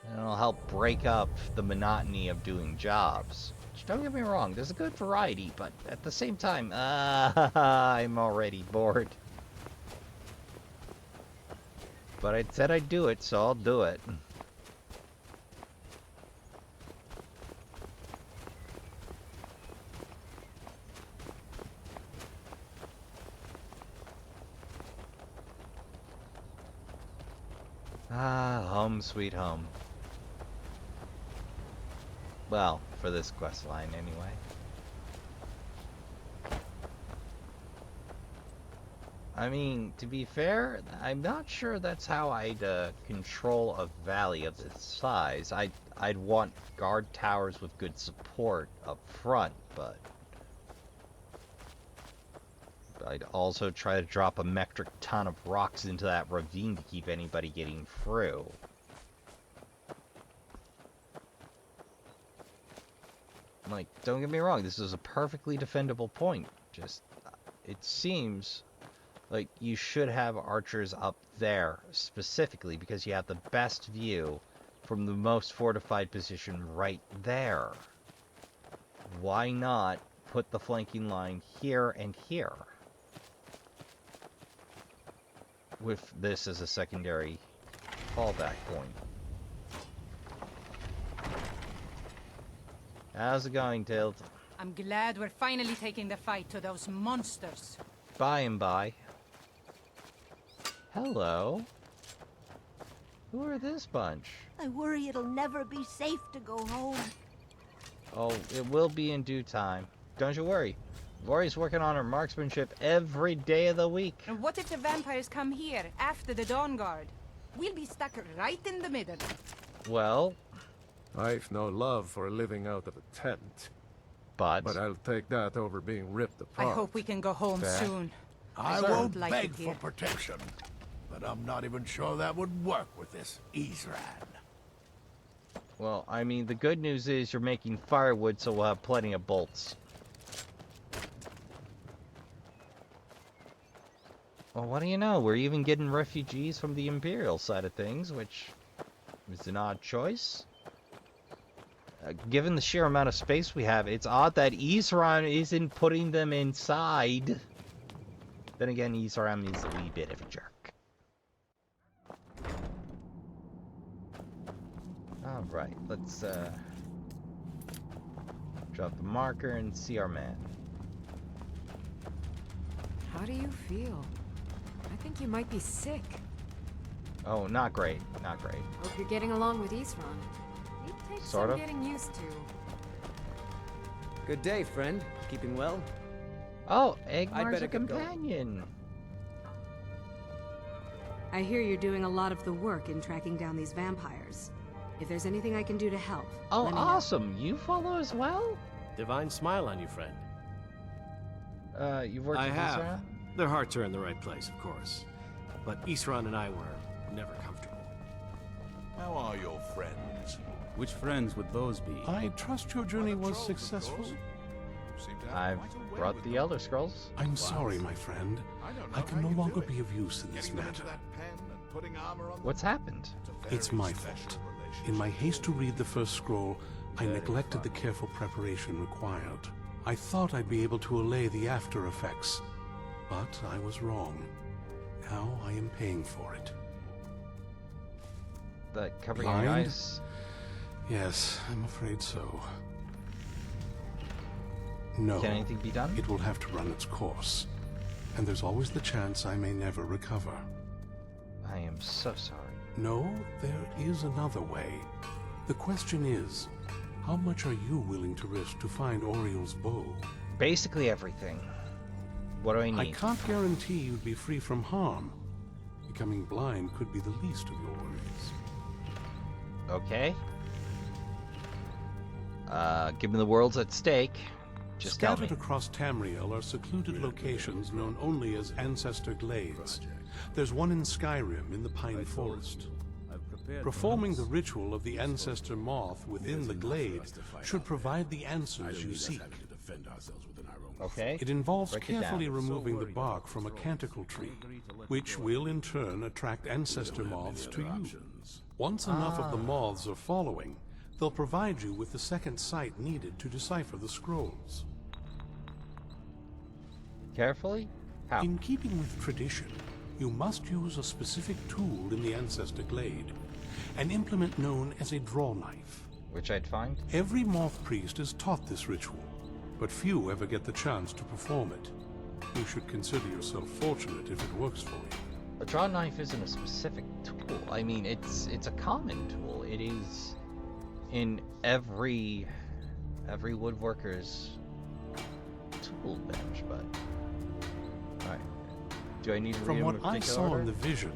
And it'll help break up the monotony of doing jobs. Which, don't get me wrong, there's a good variety, but at the same time, I'm already bored. But I said I'd do it, so I'll do it. Home sweet home. Well, for this quest line anyway. I mean, to be fair, I'm not sure that's how I'd control a valley of this size. I'd want guard towers with good support up front, but I'd also try to drop a metric ton of rocks into that ravine to keep anybody getting through. Like, don't get me wrong, this is a perfectly defendable point. Just, it seems like you should have archers up there, specifically because you have the best view from the most fortified position right there. Why not put the flanking line here and here? With this as a secondary fallback point. How's it going, Tilt? I'm glad we're finally taking the fight to those monsters. By and by. Hello. Who are this bunch? I worry it'll never be safe to go home. Oh, it will be in due time. Don't you worry. Lori's working on her marksmanship every day of the week. And what if the vampires come here after the Dawnguard? We'll be stuck right in the middle. Well, I've no love for living out of a tent, but I'll take that over being ripped apart. I hope we can go home Fair. soon. I don't won't like beg it for here. protection, but I'm not even sure that would work with this Izran. well, I mean, the good news is you're making firewood, so we'll have plenty of bolts. Well, what do you know? We're even getting refugees from the Imperial side of things, which is an odd choice. Given the sheer amount of space we have, it's odd that Izran isn't putting them inside. Then again, Izran is a wee bit of a jerk. Alright, let's drop the marker and see our man. How do you feel? I think you might be sick. Oh, not great, not great. Hope you're getting along with Isran. It takes Sort some of. getting used to. Good day, friend. Keeping well? Oh, I'd Egmar's better a get going. companion. I hear you're doing a lot of the work in tracking down these vampires. If there's anything I can do to help, Oh, let me know. awesome. You follow as well? Divine smile on you, friend. You've worked I with have. Isra? Their hearts are in the right place, of course. But Isran and I were never comfortable. How are your friends? Which friends would those be? I trust your journey was successful. I've brought the Elder Scrolls. I'm sorry, my friend. I can no longer be of use in this matter. What's happened? It's my fault. In my haste to read the first scroll, I neglected the careful preparation required. I thought I'd be able to allay the after effects, but I was wrong. Now I am paying for it. That covering your Blind? eyes? Yes, I'm afraid so. No. Can anything be done? It will have to run its course. And there's always the chance I may never recover. I am so sorry. No, there is another way. The question is, how much are you willing to risk to find Oriel's bow? Basically everything. What do I need? I can't guarantee you'd be free from harm. Becoming blind could be the least of your worries. Okay. Given the world's at stake, just tell me. Scattered across Tamriel are secluded locations known only as Ancestor Glades. There's one in Skyrim in the Pine Forest. Performing the ritual of the Ancestor Moth within the glade should provide the answers you seek. Okay. It involves Break it down. carefully removing the bark from a canticle tree, which will in turn attract ancestor moths to you. Once enough of the moths are following, they'll provide you with the second sight needed to decipher the scrolls. Carefully? How? In keeping with tradition, you must use a specific tool in the Ancestor Glade, an implement known as a draw knife. Which I'd find? Every moth priest is taught this ritual, but few ever get the chance to perform it. You should consider yourself fortunate if it works for you. A draw knife isn't a specific tool. I mean, it's a common tool. It is in every woodworker's tool bench, but alright. Do I need to From read them what in I particular saw order? in the vision,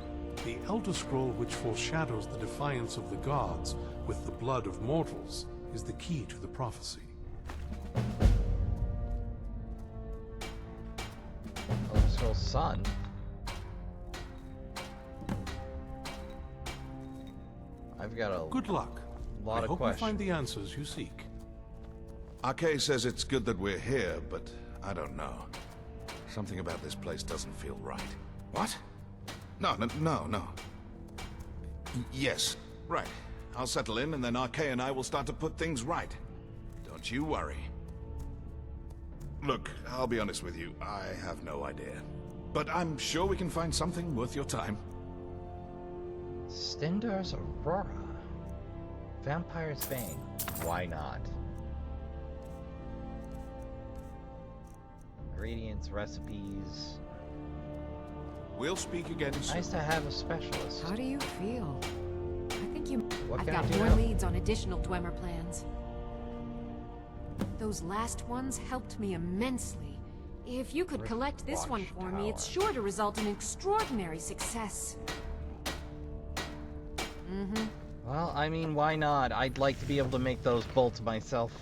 the Elder Scroll which foreshadows the defiance of the gods with the blood of mortals is the key to the prophecy. Elder Scrolls Sun. I've got a Good luck. lot I of hope questions. you find the answers you seek. Arcay says it's good that we're here, but I don't know. Something about this place doesn't feel right. What? No. Yes, right. I'll settle in, and then Arcay and I will start to put things right. Don't you worry. Look, I'll be honest with you. I have no idea. But I'm sure we can find something worth your time. Stendar's Aurora. Vampire's Bane. Why not? Ingredients, recipes. We'll speak again soon. Nice to have a specialist. How do you feel? I think you... What I've can I got do more now? leads on additional Dwemer plans. Those last ones helped me immensely. If you could collect this one for me, it's sure to result in extraordinary success. Well, I mean, why not? I'd like to be able to make those bolts myself.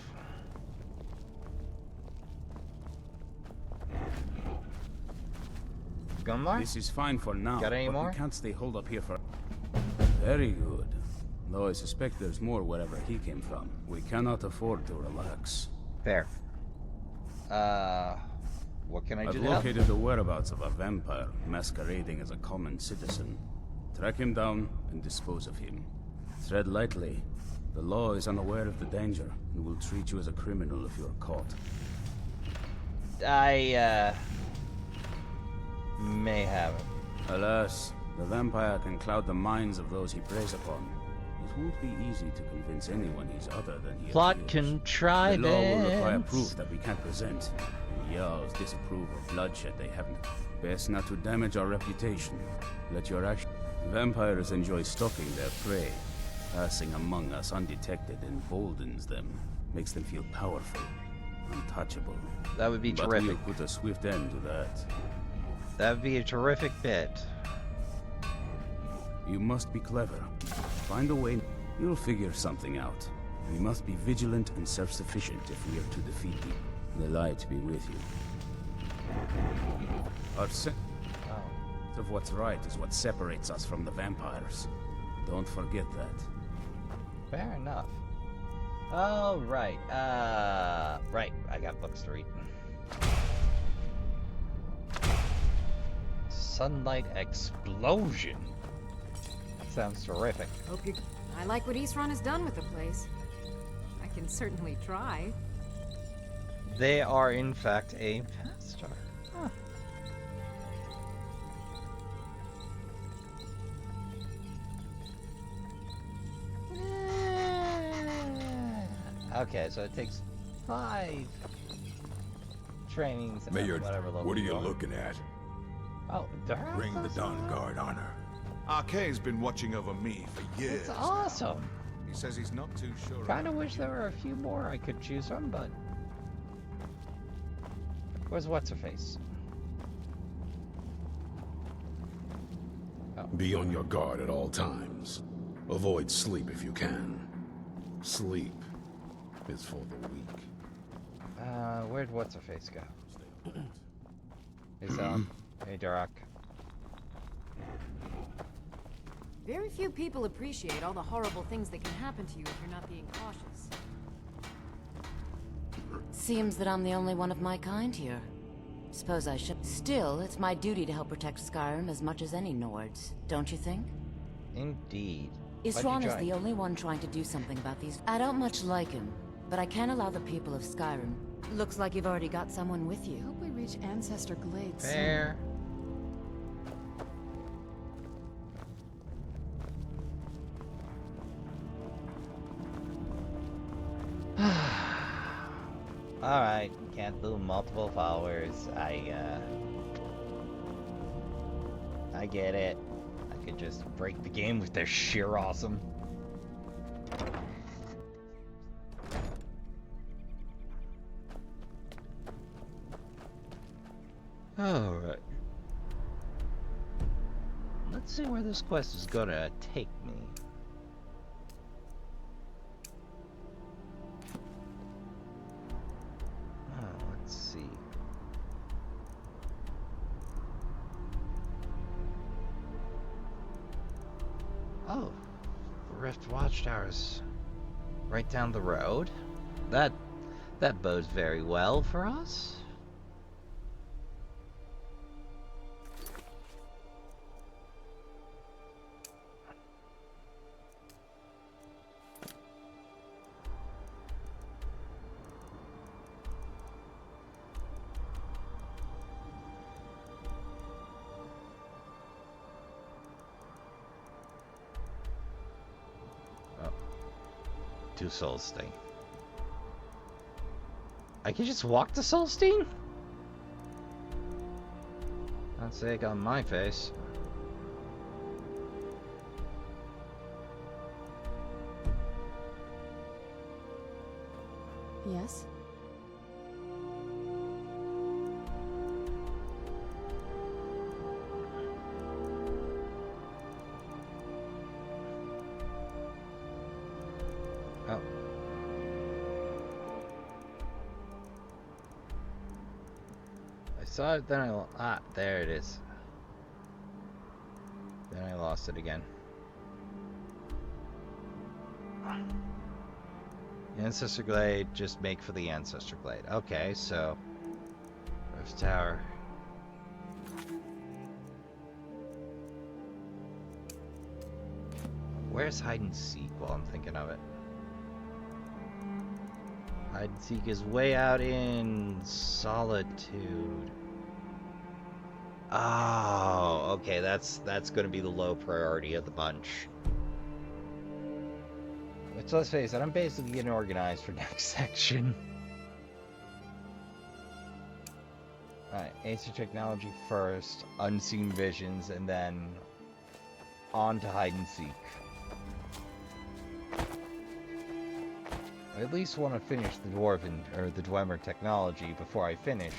Gunmar? This is fine for now, Got any but more? we can't stay holed up here for... Very good. Though I suspect there's more wherever he came from. We cannot afford to relax. Fair. What can I I've do to help? located the whereabouts of a vampire masquerading as a common citizen. Track him down and dispose of him. Tread lightly. The law is unaware of the danger and will treat you as a criminal if you're caught. I, may have it. Alas, the vampire can cloud the minds of those he preys upon. It won't be easy to convince anyone he's other than he Plot appears. contrivance. The law will require proof that we can't present. The Jarls disapprove of bloodshed they haven't. Best not to damage our reputation. Let your action... Vampires enjoy stalking their prey. Passing among us undetected emboldens them, makes them feel powerful. Untouchable. That would be But terrific. we'll put a swift end to that. That would be a terrific bit. You must be clever. Find a way. You'll figure something out. We must be vigilant and self-sufficient if we are to defeat them. The light be with you. Our sense of what's right is what separates us from the vampires. Don't forget that. Fair enough. Oh, right. Right. I got books to read. Sunlight explosion. That sounds terrific. Hope you... I like what Isran has done with the place. I can certainly try. They are, in fact, a pastor. Huh. Okay, so it takes 5 trainings. at Mayor, whatever level what are you are. looking at? Oh, Bring the Dawnguard honor. Arkay's been watching over me for years. It's awesome. He says he's not too sure. Kinda wish there were a few more I could choose from, but... Where's What's-Her-Face? Be on your guard at all times. Avoid sleep if you can. Sleep is for the weak. Where'd What's-Her-Face go? Is, hey, Durak. Very few people appreciate all the horrible things that can happen to you if you're not being cautious. Seems that I'm the only one of my kind here. Suppose I should. Still, it's my duty to help protect Skyrim as much as any Nords, don't you think? Indeed. Isran is the only one trying to do something about these. I don't much like him, but I can't allow the people of Skyrim. Looks like you've already got someone with you. Hope we reach Ancestor Glades soon. Fair. Alright, can't do multiple followers. I get it. I could just break the game with their sheer awesome. Alright. Let's see where this quest is gonna take me. Let's see. Oh, Rift Watchtower's right down the road. That bodes very well for us. To Solstein. I can just walk to Solstein? That's egg on my face. Yes? Oh. I saw it, then there it is. Then I lost it again. Ancestor Glade, just make for the Ancestor Glade. Okay, so... Rift Tower. Where's Hide and Seek while I'm thinking of it? Hide and Seek is way out in Solitude. Oh, okay, that's gonna be the low priority of the bunch. But let's face it, I'm basically getting organized for next section. Alright, Acer Technology first, Unseen Visions, and then on to Hide and Seek. I at least want to finish the Dwarven, or the Dwemer technology before I finish.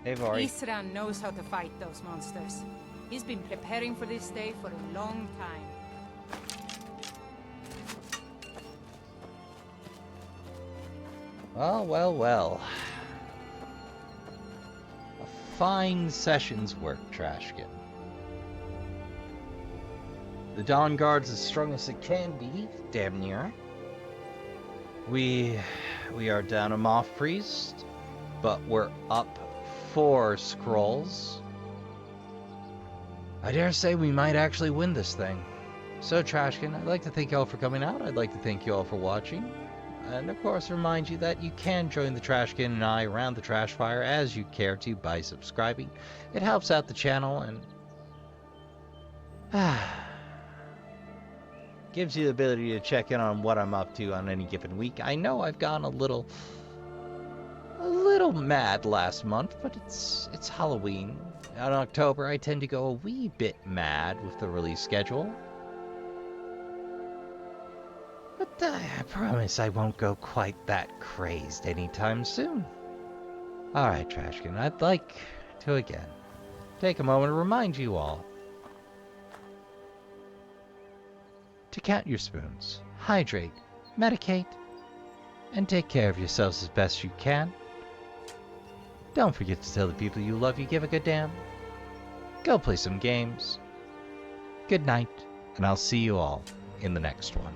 Hey, Vari. Isran knows how to fight those monsters. He's been preparing for this day for a long time. Well, well, well. A fine session's work, Trashkin. The Dawnguard's as strong as it can be, damn near. We are down a Moth Priest, but we're up 4 scrolls. I dare say we might actually win this thing. So, Trashkin, I'd like to thank you all for coming out. I'd like to thank you all for watching. And, of course, remind you that you can join the Trashkin and I around the trash fire as you care to by subscribing. It helps out the channel and gives you the ability to check in on what I'm up to on any given week. I know I've gone a little mad last month, but it's Halloween. In October, I tend to go a wee bit mad with the release schedule. But I promise I won't go quite that crazed anytime soon. Alright, Trashkin, I'd like to again take a moment to remind you all to count your spoons, hydrate, medicate, and take care of yourselves as best you can. Don't forget to tell the people you love you give a good damn. Go play some games. Good night, and I'll see you all in the next one.